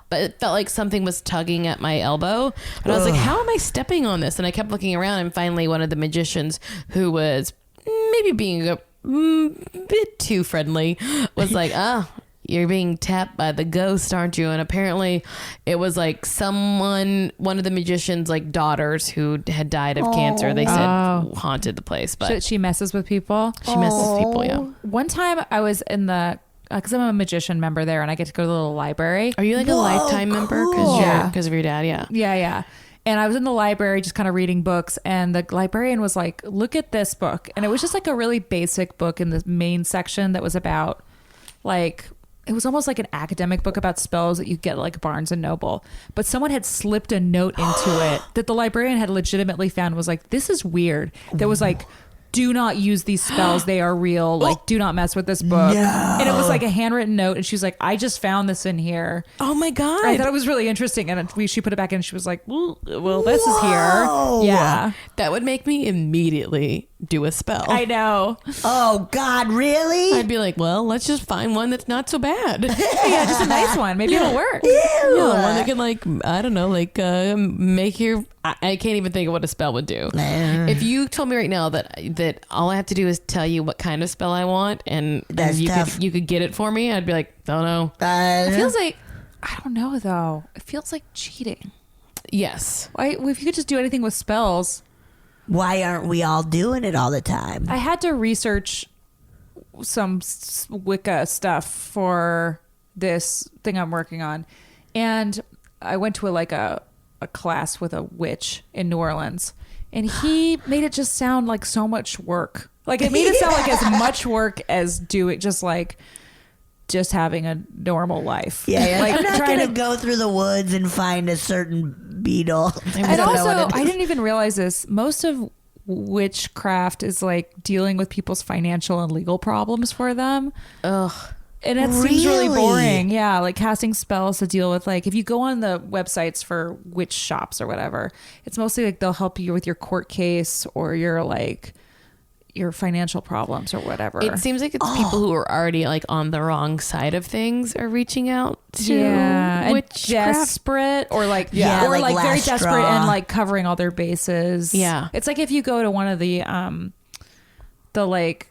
Speaker 3: but it felt like something was tugging at my elbow. But I was like, how am I stepping on this? And I kept looking around, and finally one of the magicians, who was maybe being a bit too friendly, was like, oh, you're being tapped by the ghost, aren't you? And apparently it was like one of the magician's like daughters who had died of cancer, they said, haunted the place. But
Speaker 1: She messes with people.
Speaker 3: she messes with people, yeah.
Speaker 1: One time I was in the, because I'm a magician member there and I get to go to the little library.
Speaker 3: Are you like a lifetime member?
Speaker 2: cool.
Speaker 1: Yeah.
Speaker 3: Because of your dad, yeah.
Speaker 1: Yeah, yeah. And I was in the library just kind of reading books, and the librarian was like, look at this book. And it was just like a really basic book in the main section that was about like, it was almost like an academic book about spells that you get at like Barnes and Noble. But someone had slipped a note into it that the librarian had legitimately found, was like, this is weird. That was like, do not use these spells. They are real. Like, do not mess with this book.
Speaker 2: No.
Speaker 1: And it was like a handwritten note. And she's like, I just found this in here.
Speaker 3: Oh my God.
Speaker 1: I thought it was really interesting. And she put it back in and she was like, well, this is
Speaker 2: Whoa.
Speaker 1: here. Yeah.
Speaker 3: That would make me immediately do a spell.
Speaker 1: I know.
Speaker 2: Oh God, really?
Speaker 3: I'd be like, well, let's just find one that's not so bad.
Speaker 1: Yeah, just a nice one. Maybe it'll work.
Speaker 3: Yeah, one that can like, I don't know, like make your, I can't even think of what a spell would do. If you told me right now that all I have to do is tell you what kind of spell I want, and
Speaker 2: That's
Speaker 3: you
Speaker 2: tough.
Speaker 3: could get it for me, I'd be like, don't know.
Speaker 1: It feels like, I don't know though. It feels like cheating.
Speaker 3: Yes.
Speaker 1: Why, if you could just do anything with spells.
Speaker 2: Why aren't we all doing it all the time?
Speaker 1: I had to research some Wicca stuff for this thing I'm working on. And I went to a class with a witch in New Orleans, and he made it just sound like so much work. Like it made it sound like as much work as just having a normal life.
Speaker 2: Yeah,
Speaker 1: Like
Speaker 2: I'm not
Speaker 1: trying
Speaker 2: gonna
Speaker 1: to
Speaker 2: go through the woods and find a certain beetle.
Speaker 1: And also, I didn't even realize this. Most of witchcraft is like dealing with people's financial and legal problems for them.
Speaker 3: Ugh.
Speaker 1: And it seems really boring. Yeah, like casting spells to deal with, like, if you go on the websites for witch shops or whatever, it's mostly like they'll help you with your court case or your like your financial problems or whatever.
Speaker 3: It seems like it's people who are already like on the wrong side of things are reaching out to witchcraft.
Speaker 1: Desperate or like
Speaker 2: Yeah,
Speaker 1: or
Speaker 2: like
Speaker 1: like very
Speaker 2: last
Speaker 1: desperate
Speaker 2: straw.
Speaker 1: and like covering all their bases.
Speaker 3: Yeah.
Speaker 1: It's like if you go to one of the like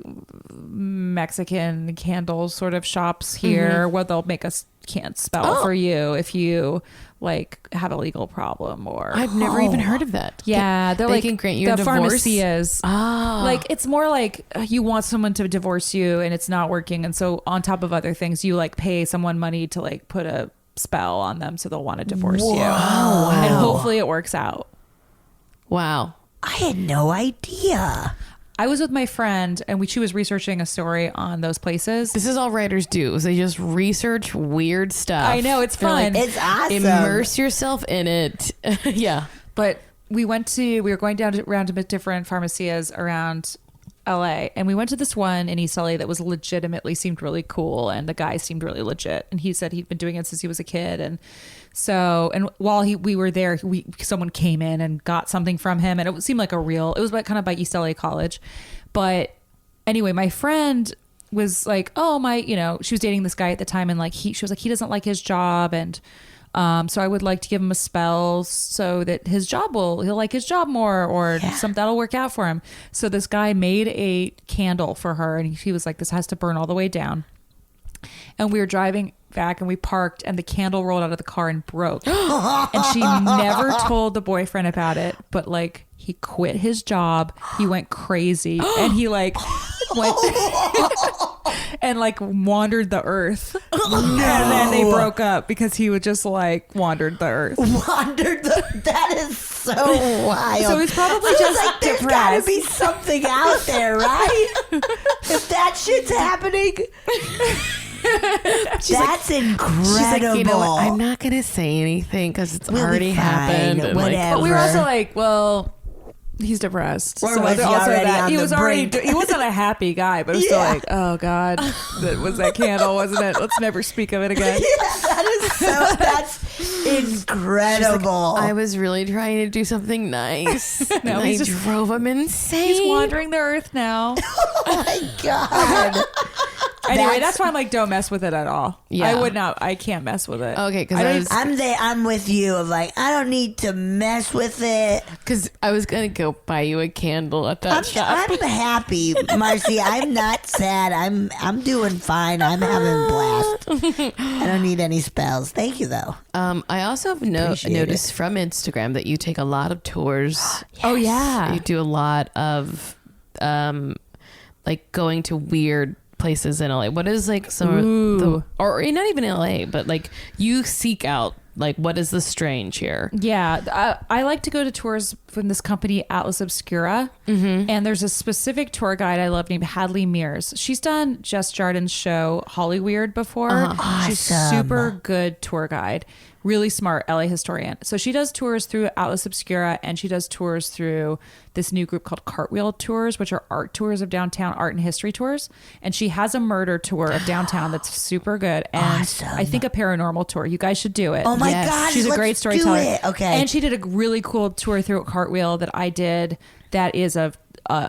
Speaker 1: Mexican candle sort of shops here where they'll make a can't spell for you if you like have a legal problem or
Speaker 3: I've never even heard of that.
Speaker 1: yeah, they're
Speaker 3: They
Speaker 1: like
Speaker 3: can grant you
Speaker 1: the
Speaker 3: a divorce?
Speaker 1: pharmacias.
Speaker 3: Ah.
Speaker 1: Like it's more like you want someone to divorce you and it's not working, and so on top of other things, you like pay someone money to like put a spell on them so they'll want to divorce you, and hopefully it works out.
Speaker 3: Wow.
Speaker 2: I had no idea.
Speaker 1: I was with my friend and she was researching a story on those places.
Speaker 3: This is all writers do. Is they just research weird stuff.
Speaker 1: I know, it's
Speaker 3: They're
Speaker 1: fun.
Speaker 2: It's awesome.
Speaker 3: Immerse yourself in it. Yeah.
Speaker 1: But we were going around to different pharmacias around LA, and we went to this one in East LA that was legitimately seemed really cool, and the guy seemed really legit, and he said he'd been doing it since he was a kid. And so, and while we were there, someone came in and got something from him, and it seemed like it was like kind of by East LA College. But anyway, my friend was like, oh my, she was dating this guy at the time, and like she was like, he doesn't like his job, and so I would like to give him a spell so that he'll like his job more, or something that'll work out for him. So this guy made a candle for her, and he was like, this has to burn all the way down. And we were driving back and we parked, and the candle rolled out of the car and broke. And she never told the boyfriend about it, but like he quit his job. He went crazy and he like went and like wandered the earth. And then they broke up because he would just like wandered the earth.
Speaker 2: That is so wild.
Speaker 1: So he's probably
Speaker 2: I was
Speaker 1: just
Speaker 2: like, there's gotta
Speaker 1: depressed.
Speaker 2: be something out there, right? If that shit's happening, that's incredible.
Speaker 3: She's like, you know what? I'm not going to say anything because it's
Speaker 2: We'll be
Speaker 3: already
Speaker 2: fine,
Speaker 3: happened. And like,
Speaker 2: whatever.
Speaker 1: But we were also like, well, he's depressed.
Speaker 2: Or was he already on
Speaker 1: he
Speaker 2: the
Speaker 1: was already
Speaker 2: brink?
Speaker 1: he wasn't a happy guy, but it was still like, oh God, that was that candle, wasn't it? Let's never speak of it again.
Speaker 2: That's incredible.
Speaker 3: I was really trying to do something nice.
Speaker 1: No,
Speaker 3: and
Speaker 1: he's
Speaker 3: I
Speaker 1: just-
Speaker 3: drove him insane.
Speaker 1: He's wandering the earth now.
Speaker 2: Oh my God.
Speaker 1: Anyway, that's why I'm like, don't mess with it at all.
Speaker 3: Yeah.
Speaker 1: I would not. I can't mess with it.
Speaker 3: Okay,
Speaker 1: I
Speaker 3: because
Speaker 2: I'm with you of like, I don't need to mess with it.
Speaker 3: I was going to go buy you a candle at that shop.
Speaker 2: I'm happy, Marcy. I'm not sad. I'm doing fine. I'm having a blast. I don't need any spells. Thank you though.
Speaker 3: I also have
Speaker 2: Appreciate
Speaker 3: noticed from Instagram that you take a lot of tours.
Speaker 1: Oh yeah.
Speaker 3: You do a lot of like going to weird places in LA. What is like some of the, or not even LA, but like you seek out like what is the strange here?
Speaker 1: Yeah, I like to go to tours from this company Atlas Obscura, and there's a specific tour guide I love named Hadley Mears. She's done Jess Jardin's show Hollyweird before. She's
Speaker 2: Awesome.
Speaker 1: super good tour guide, really smart LA historian. So she does tours through Atlas Obscura, and she does tours through this new group called Cartwheel Tours, which are art tours of downtown, art and history tours. And she has a murder tour of downtown that's super good, and
Speaker 2: Awesome.
Speaker 1: I think a paranormal tour. You guys should do it.
Speaker 2: Oh my
Speaker 3: Yes.
Speaker 2: God.
Speaker 1: She's a
Speaker 2: let's
Speaker 1: great
Speaker 2: do
Speaker 1: storyteller.
Speaker 2: it. Okay.
Speaker 1: And she did a really cool tour through Cartwheel that I did that is of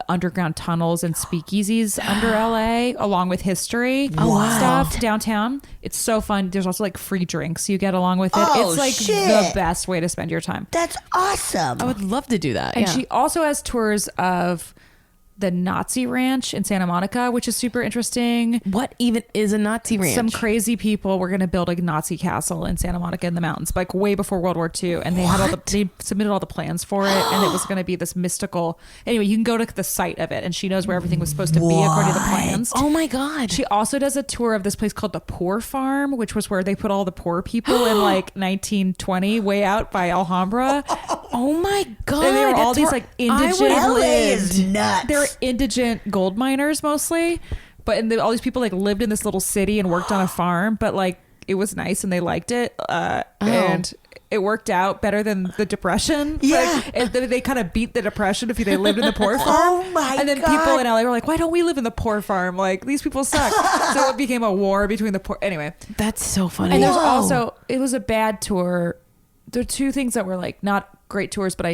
Speaker 1: underground tunnels and speakeasies under LA, along with history stuff downtown. It's so fun. There's also like free drinks you get along with it.
Speaker 2: Oh,
Speaker 1: It's like
Speaker 2: shit.
Speaker 1: the best way to spend your time.
Speaker 2: That's awesome.
Speaker 3: I would love to do that.
Speaker 1: And
Speaker 3: yeah.
Speaker 1: she also has tours of the Nazi Ranch in Santa Monica, which is super interesting.
Speaker 3: What even is a Nazi ranch?
Speaker 1: Some crazy people were going to build a Nazi castle in Santa Monica in the mountains, like way before World War II, and they had they submitted all the plans for it, and it was going to be this mystical. Anyway, you can go to the site of it, and she knows where everything was supposed to be according to the plans.
Speaker 3: Oh my God.
Speaker 1: She also does a tour of this place called the Poor Farm, which was where they put all the poor people in like 1920, way out by Alhambra.
Speaker 3: Oh my God.
Speaker 1: And they were all
Speaker 3: That's
Speaker 1: these
Speaker 3: where
Speaker 1: like
Speaker 3: I
Speaker 1: indigent.
Speaker 3: would have
Speaker 2: LA
Speaker 3: lived.
Speaker 2: is nuts.
Speaker 1: They're indigent gold miners mostly, but all these people like lived in this little city and worked on a farm, but like it was nice and they liked it. And it worked out better than the Depression.
Speaker 2: Yeah.
Speaker 1: They kind of beat the Depression if they lived in the poor farm.
Speaker 2: Oh my
Speaker 1: And then
Speaker 2: God.
Speaker 1: people in LA were like, why don't we live in the poor farm? Like, these people suck. So it became a war between the poor. Anyway.
Speaker 3: That's so funny.
Speaker 1: And there's
Speaker 2: Whoa.
Speaker 1: also, it was a bad tour. There are two things that were like not great tours, but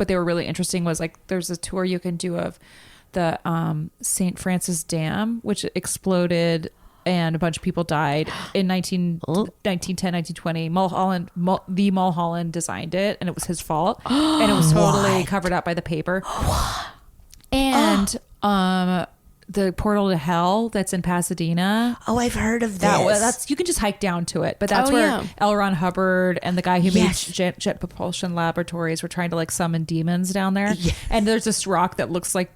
Speaker 1: they were really interesting. Was like, there's a tour you can do of the St. Francis Dam, which exploded and a bunch of people died in 1910, 1920. The Mulholland designed it, and it was his fault. And it was totally covered up by the paper. And the portal to hell that's in Pasadena.
Speaker 2: Oh, I've heard of this.
Speaker 1: That's you can just hike down to it, but that's where L. Ron Hubbard and the guy who made Jet Propulsion Laboratories were trying to like summon demons down there.
Speaker 2: Yes.
Speaker 1: And there's this rock that looks like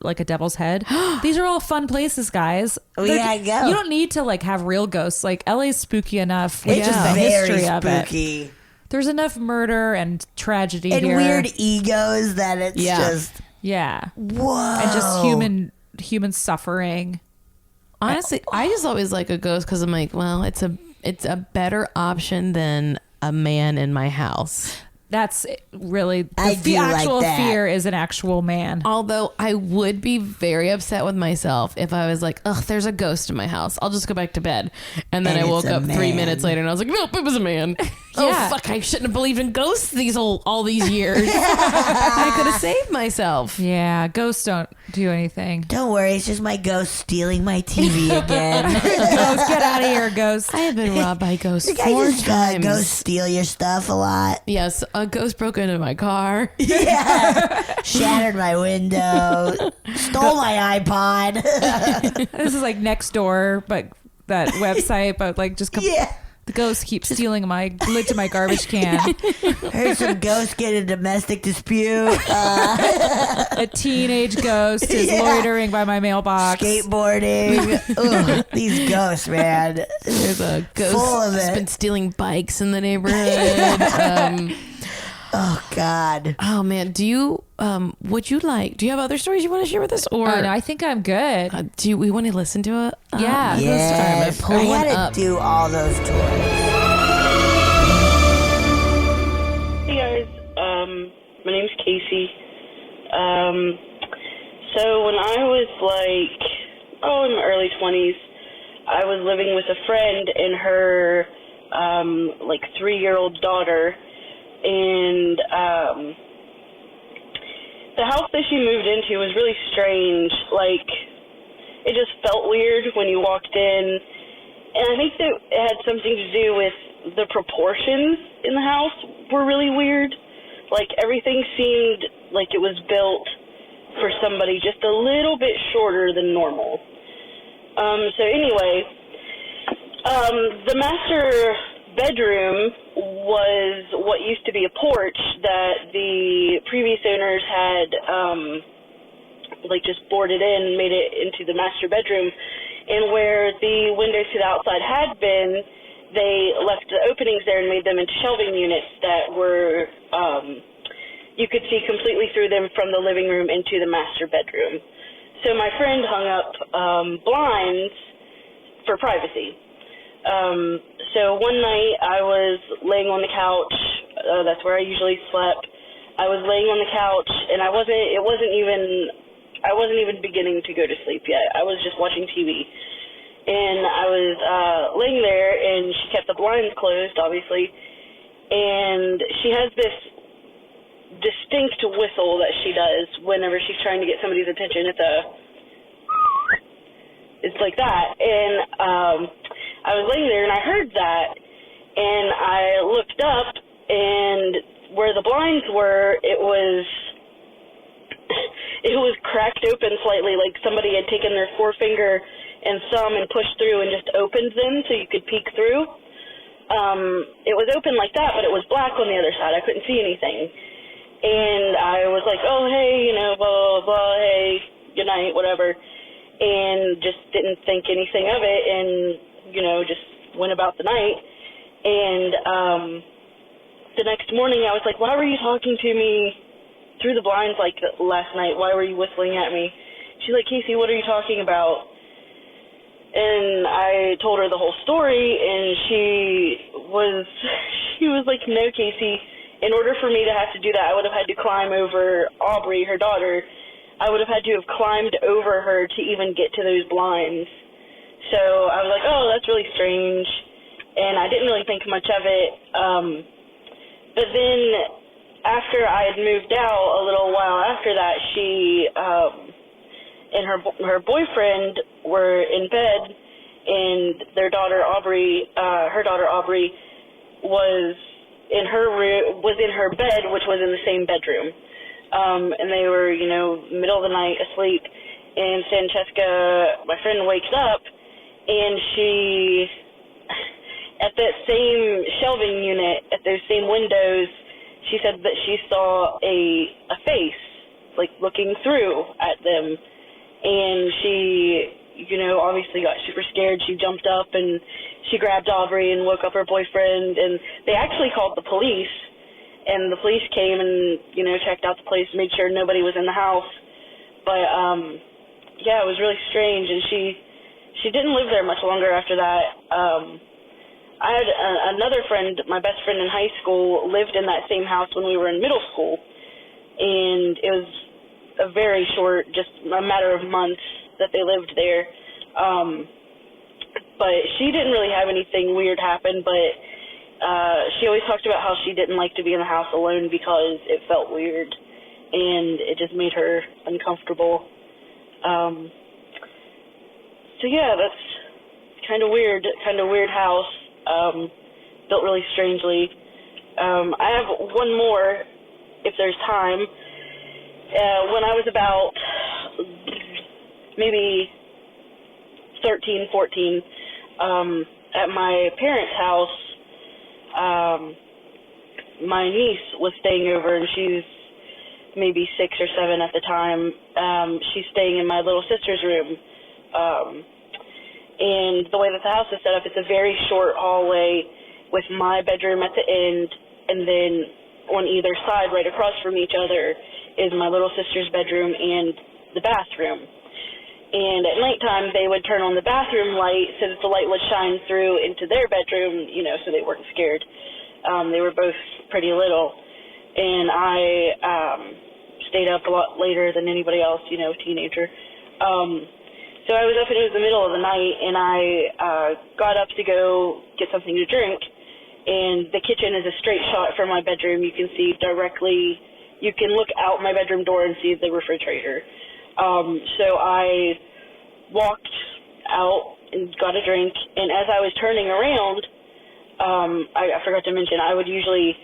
Speaker 1: like a devil's head. These are all fun places, guys.
Speaker 2: Yeah, go.
Speaker 1: You don't need to like have real ghosts. Like LA's spooky enough with
Speaker 2: It's
Speaker 1: just the
Speaker 2: very
Speaker 1: history of it.
Speaker 2: spooky.
Speaker 1: There's enough murder and tragedy
Speaker 2: And
Speaker 1: here.
Speaker 2: weird egos that it's just
Speaker 1: Yeah.
Speaker 2: whoa.
Speaker 1: And just human suffering.
Speaker 3: Honestly, I just always like a ghost because I'm like, well, it's a better option than a man in my house.
Speaker 1: That's really
Speaker 2: do like
Speaker 1: actual
Speaker 2: that.
Speaker 1: fear is an actual man.
Speaker 3: Although I would be very upset with myself if I was like, ugh, there's a ghost in my house. I'll just go back to bed. And then
Speaker 2: And
Speaker 3: I woke
Speaker 2: it's a
Speaker 3: up 3
Speaker 2: man.
Speaker 3: minutes later and I was like, nope, it was a man. Oh,
Speaker 1: Yeah.
Speaker 3: fuck, I shouldn't have believed in ghosts all these years. I could have saved myself.
Speaker 1: Yeah, ghosts don't do anything.
Speaker 2: Don't worry, it's just my ghost stealing my TV again.
Speaker 1: Ghost, get out of here, ghost.
Speaker 3: I have been robbed by ghosts
Speaker 2: You guys
Speaker 3: 4
Speaker 2: just
Speaker 3: times.
Speaker 2: ghost steal your stuff a lot.
Speaker 3: Yes, a ghost broke into my car.
Speaker 2: Yeah. Shattered my window. Stole my iPod.
Speaker 1: This is like next door, but that website, but like just
Speaker 2: Yeah.
Speaker 1: the ghost keeps stealing my lid to my garbage can.
Speaker 2: Heard some ghosts get in a domestic dispute.
Speaker 1: A teenage ghost is
Speaker 2: Yeah.
Speaker 1: loitering by my mailbox.
Speaker 2: Skateboarding. Ugh, these ghosts, man.
Speaker 3: There's a ghost
Speaker 2: Full of
Speaker 3: that's
Speaker 2: it.
Speaker 3: been stealing bikes in the neighborhood.
Speaker 2: Oh, God.
Speaker 3: Oh man, do you have other stories you want to share with us, or
Speaker 1: Oh, no, I think I'm good.
Speaker 3: do we want to listen to it?
Speaker 1: Yeah.
Speaker 2: Yes.
Speaker 3: pull
Speaker 2: I
Speaker 3: one
Speaker 2: had
Speaker 3: up.
Speaker 2: to do all those tours.
Speaker 4: Hey guys, my name's Casey. So when I was in my early 20s, I was living with a friend and her 3-year-old daughter, and the house that she moved into was really strange. Like, it just felt weird when you walked in, and I think that it had something to do with the proportions in the house were really weird. Like, everything seemed like it was built for somebody just a little bit shorter than normal. So anyway, the master bedroom was what used to be a porch that the previous owners had just boarded in and made it into the master bedroom. And where the windows to the outside had been, they left the openings there and made them into shelving units that were, you could see completely through them from the living room into the master bedroom. So my friend hung up blinds for privacy. So one night I was laying on the couch. That's where I usually slept. I was laying on the couch, and I wasn't even beginning to go to sleep yet. I was just watching TV. And I was laying there, and she kept the blinds closed, obviously. And she has this distinct whistle that she does whenever she's trying to get somebody's attention. It's like that. And I was laying there, and I heard that, and I looked up, and where the blinds were, it was cracked open slightly, like somebody had taken their forefinger and thumb and pushed through and just opened them so you could peek through. It was open like that, but it was black on the other side. I couldn't see anything. And I was like, oh, hey, blah, blah, blah, hey, good night, whatever. And just didn't think anything of it, and, just went about the night. And the next morning I was like, why were you talking to me through the blinds like last night? Why were you whistling at me? She's like, Casey, what are you talking about? And I told her the whole story, and she he was like, no, Casey, in order for me to have to do that, I would have had to climb over Aubrey, her daughter. I would have had to have climbed over her to even get to those blinds. So I was like, oh, that's really strange. And I didn't really think much of it. But then after I had moved out a little while after that, she and her boyfriend were in bed, and their daughter Aubrey, her daughter Aubrey, was in her room, was in her bed, which was in the same bedroom. And they were, middle of the night asleep. And Francesca, my friend, wakes up, and she, at that same shelving unit, at those same windows, she said that she saw a face, like, looking through at them. And she, obviously got super scared. She jumped up and she grabbed Aubrey and woke up her boyfriend. And they actually called the police. And the police came and, checked out the place, made sure nobody was in the house. But, yeah, it was really strange. And she didn't live there much longer after that. I had another friend, my best friend in high school, lived in that same house when we were in middle school. And it was a very short, just a matter of months that they lived there. But she didn't really have anything weird happen, but she always talked about how she didn't like to be in the house alone because it felt weird, and it just made her uncomfortable. So yeah, that's kind of weird house, built really strangely. I have one more, if there's time. When I was about maybe 13, 14, at my parents' house, my niece was staying over, and she's maybe 6 or 7 at the time. She's staying in my little sister's room. And the way that the house is set up, it's a very short hallway with my bedroom at the end, and then on either side, right across from each other, is my little sister's bedroom and the bathroom. And at nighttime, they would turn on the bathroom light so that the light would shine through into their bedroom, so they weren't scared. They were both pretty little. And I stayed up a lot later than anybody else, teenager. So I was up, and it was the middle of the night, and I got up to go get something to drink. And the kitchen is a straight shot from my bedroom. You can see directly, you can look out my bedroom door and see the refrigerator. So I walked out and got a drink, and as I was turning around, I forgot to mention, I would usually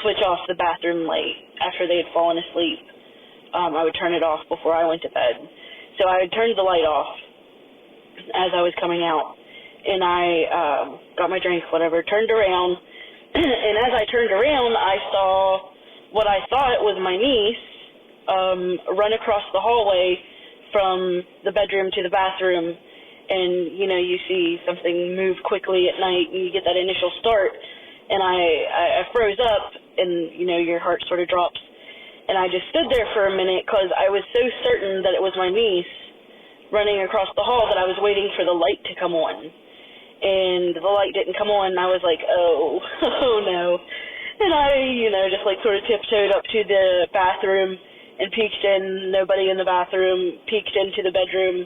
Speaker 4: switch off the bathroom light after they had fallen asleep. I would turn it off before I went to bed. So I had turned the light off as I was coming out, and I got my drink, whatever, turned around, and as I turned around, I saw what I thought was my niece run across the hallway from the bedroom to the bathroom. And, you see something move quickly at night, and you get that initial start. And I froze up, and, your heart sort of drops. And I just stood there for a minute because I was so certain that it was my niece running across the hall that I was waiting for the light to come on. And the light didn't come on, and I was like, oh no. And I, just sort of tiptoed up to the bathroom and peeked in. Nobody in the bathroom. Peeked into the bedroom,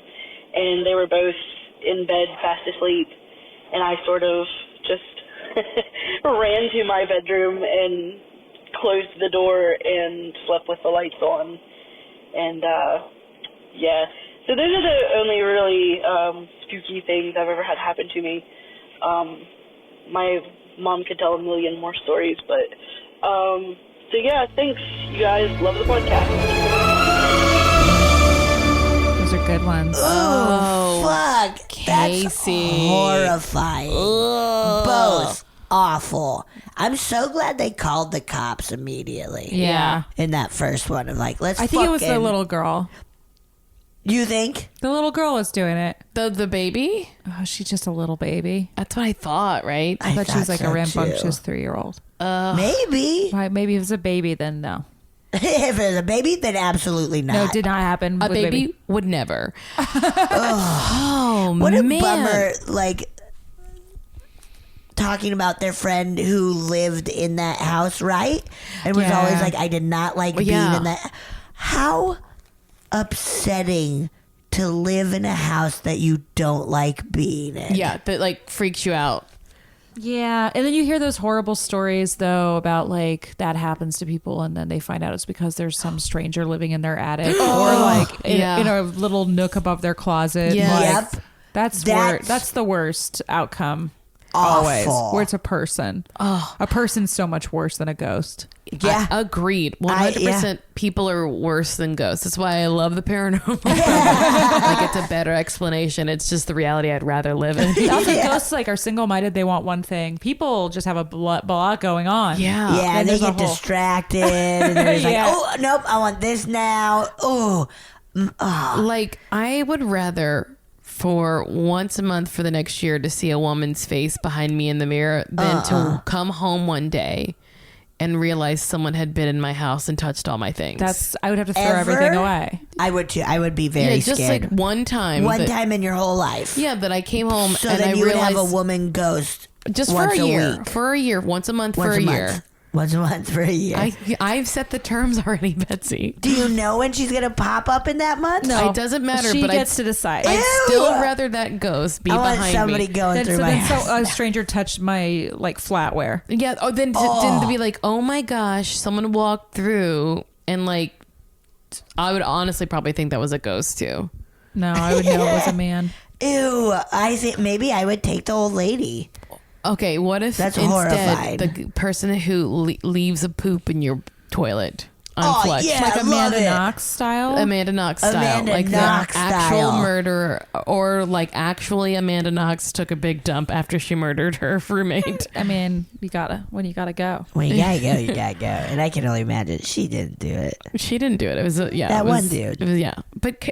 Speaker 4: and they were both in bed, fast asleep. And I sort of just ran to my bedroom and closed the door and slept with the lights on. And, yeah. So those are the only really spooky things I've ever had happen to me. My mom could tell a million more stories, but so yeah, thanks, you guys. Love the podcast.
Speaker 1: Those are good ones.
Speaker 2: Oh, fuck.
Speaker 3: Casey.
Speaker 2: That's horrifying.
Speaker 3: Ugh.
Speaker 2: Both awful. I'm so glad they called the cops immediately.
Speaker 1: Yeah.
Speaker 2: In that first one of let's
Speaker 1: I think it was the little girl.
Speaker 2: You think?
Speaker 1: The little girl was doing it.
Speaker 3: The baby?
Speaker 1: Oh, she's just a little baby.
Speaker 3: That's what I thought, right?
Speaker 1: I thought she was like
Speaker 2: so
Speaker 1: a rambunctious
Speaker 2: too.
Speaker 1: 3-year-old.
Speaker 2: Maybe.
Speaker 1: Right, maybe if it was a baby, then no.
Speaker 2: If it was a baby, then absolutely not.
Speaker 1: No, it did not happen.
Speaker 3: A
Speaker 1: with
Speaker 3: baby would never. Oh,
Speaker 2: What a
Speaker 3: man.
Speaker 2: bummer. talking about their friend who lived in that house, right? And was always like, I did not like being in that. How upsetting to live in a house that you don't like being in.
Speaker 3: Yeah, that like freaks you out.
Speaker 1: Yeah, and then you hear those horrible stories though about like that happens to people, and then they find out it's because there's some stranger living in their attic or like in a little nook above their closet.
Speaker 3: Yeah.
Speaker 1: Like,
Speaker 2: Yep.
Speaker 1: That's the worst outcome.
Speaker 2: Awful.
Speaker 1: Always, where it's a person. A person's so much worse than a ghost.
Speaker 2: Yeah.
Speaker 3: Agreed. 100% people are worse than ghosts. That's why I love the paranormal. Like it's a better explanation. It's just the reality I'd rather live in.
Speaker 1: Also, ghosts like are single-minded. They want one thing. People just have a lot going on.
Speaker 3: Yeah.
Speaker 2: Yeah,
Speaker 1: And
Speaker 2: they
Speaker 1: there's a
Speaker 2: get
Speaker 1: whole-
Speaker 2: distracted. And they're just
Speaker 1: Yeah.
Speaker 2: like, oh, nope, I want this now. Oh.
Speaker 3: Like I would rather for once a month for the next year to see a woman's face behind me in the mirror than to come home one day and realize someone had been in my house and touched all my things.
Speaker 1: I would have to throw
Speaker 2: Ever?
Speaker 1: everything away.
Speaker 2: I would too. I would be very
Speaker 3: just
Speaker 2: scared.
Speaker 3: like one time.
Speaker 2: One time in your whole life.
Speaker 3: Yeah, that I came home
Speaker 2: So
Speaker 3: and
Speaker 2: then
Speaker 3: I
Speaker 2: you would
Speaker 3: realized
Speaker 2: have a woman ghost
Speaker 3: just for
Speaker 2: once
Speaker 3: a year.
Speaker 2: week.
Speaker 3: For a year, once a month
Speaker 2: Once
Speaker 3: for a
Speaker 2: month.
Speaker 3: year.
Speaker 2: Once a month for a year.
Speaker 3: I've set the terms already, Betsy.
Speaker 2: Do you know when she's going to pop up in that month?
Speaker 1: No,
Speaker 3: It doesn't matter,
Speaker 1: She
Speaker 3: but
Speaker 1: gets to decide.
Speaker 3: I'd
Speaker 2: Ew.
Speaker 3: still rather that ghost be
Speaker 2: I want
Speaker 3: behind
Speaker 2: somebody
Speaker 3: me.
Speaker 2: going through my house.
Speaker 1: So a stranger touched my like flatware.
Speaker 3: Yeah. Oh, then to be like, oh my gosh, someone walked through, and like, I would honestly probably think that was a ghost too.
Speaker 1: No, I would know it was a man.
Speaker 2: Ew. I think maybe I would take the old lady.
Speaker 3: Okay, what if
Speaker 2: That's
Speaker 3: instead
Speaker 2: horrifying.
Speaker 3: the person who leaves a poop in your toilet unflushed,
Speaker 2: yeah.
Speaker 1: Like
Speaker 2: I love
Speaker 1: Amanda
Speaker 2: it.
Speaker 1: Knox style.
Speaker 3: Amanda Knox style,
Speaker 2: Amanda
Speaker 3: like
Speaker 2: Knox
Speaker 3: the actual
Speaker 2: style.
Speaker 3: murderer, or like actually Amanda Knox took a big dump after she murdered her roommate.
Speaker 1: I mean, you gotta go.
Speaker 2: When you gotta go, you gotta go. And I can only imagine she didn't do it.
Speaker 3: She didn't do it. It was
Speaker 2: That one dude.
Speaker 3: It was, but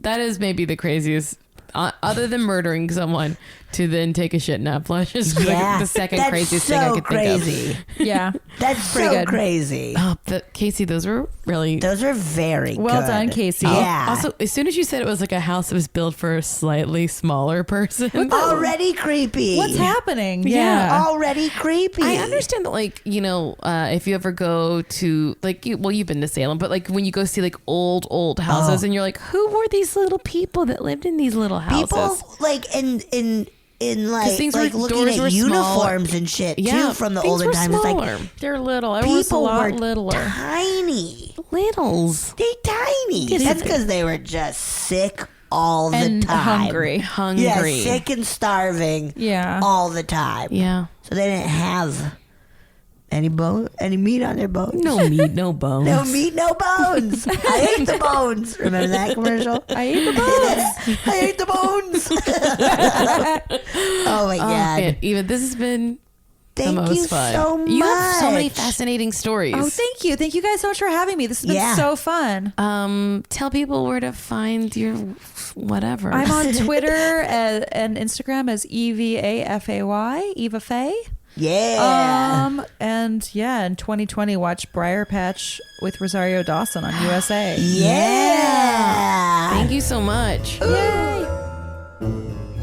Speaker 3: that is maybe the craziest. Other than murdering someone, to then take a shit and not flush is
Speaker 2: Yeah.
Speaker 3: the second
Speaker 2: That's
Speaker 3: craziest
Speaker 2: so
Speaker 3: thing I could
Speaker 2: crazy.
Speaker 3: think
Speaker 1: Yeah.
Speaker 2: That's
Speaker 1: Pretty
Speaker 2: so
Speaker 1: good.
Speaker 2: crazy.
Speaker 3: of. Casey, those were really
Speaker 2: Those are very
Speaker 1: Well
Speaker 2: good.
Speaker 1: done, Casey.
Speaker 2: Yeah.
Speaker 3: Also, as soon as you said it was like a house that was built for a slightly smaller person,
Speaker 2: Already creepy.
Speaker 1: What's happening?
Speaker 3: Yeah.
Speaker 2: Already creepy.
Speaker 3: I understand that, like, you know, if you ever go to like, you've been to Salem, but like when you go see like old houses, and you're like, who were these little people that lived in these little houses?
Speaker 2: People like in like,
Speaker 3: things
Speaker 2: like
Speaker 3: were-
Speaker 2: looking
Speaker 3: doors
Speaker 2: at
Speaker 3: were
Speaker 2: uniforms and shit
Speaker 3: Yeah,
Speaker 2: too from the
Speaker 3: things
Speaker 2: olden
Speaker 3: were
Speaker 2: times. It's
Speaker 3: smaller.
Speaker 2: like
Speaker 1: They're little. Everyone's a
Speaker 2: people
Speaker 1: lot
Speaker 2: were
Speaker 1: littler.
Speaker 2: tiny.
Speaker 3: Littles,
Speaker 2: They tiny.
Speaker 3: Yes,
Speaker 2: That's
Speaker 3: they-
Speaker 2: because they were just sick all
Speaker 1: And
Speaker 2: the time.
Speaker 1: hungry.
Speaker 3: hungry.
Speaker 2: Yeah, sick and starving.
Speaker 1: Yeah.
Speaker 2: all the time.
Speaker 3: Yeah,
Speaker 2: So they didn't have any meat on their bones.
Speaker 3: no meat, no bones.
Speaker 2: No meat, no bones. I ate the bones. Remember that commercial?
Speaker 1: I ate the bones.
Speaker 2: I ate the bones. Oh my
Speaker 3: Oh,
Speaker 2: god!
Speaker 3: man, Eva, this has been
Speaker 2: Thank
Speaker 3: the most
Speaker 2: you
Speaker 3: fun.
Speaker 2: so much.
Speaker 3: You have so many fascinating stories.
Speaker 1: Oh, thank you. Thank you guys so much for having me. This has been
Speaker 2: Yeah.
Speaker 1: so fun.
Speaker 3: Tell people where to find your whatever.
Speaker 1: I'm on Twitter and Instagram as EVAFAY, Eva Faye.
Speaker 2: Yeah.
Speaker 1: And yeah, in 2020, watch Briar Patch with Rosario Dawson on USA.
Speaker 2: yeah.
Speaker 3: Thank you so much.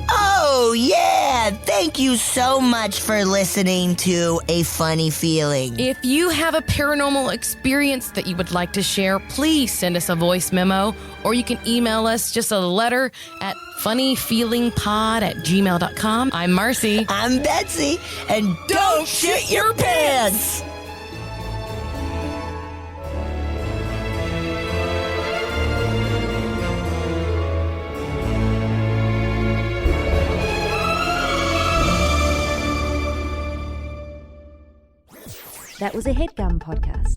Speaker 2: Oh yeah! Thank you so much for listening to A Funny Feeling.
Speaker 3: If you have a paranormal experience that you would like to share, please send us a voice memo, or you can email us just a letter at funnyfeelingpod@gmail.com. I'm Marcy.
Speaker 2: I'm Betsy, and don't shit your pants.
Speaker 5: That was a HeadGum podcast.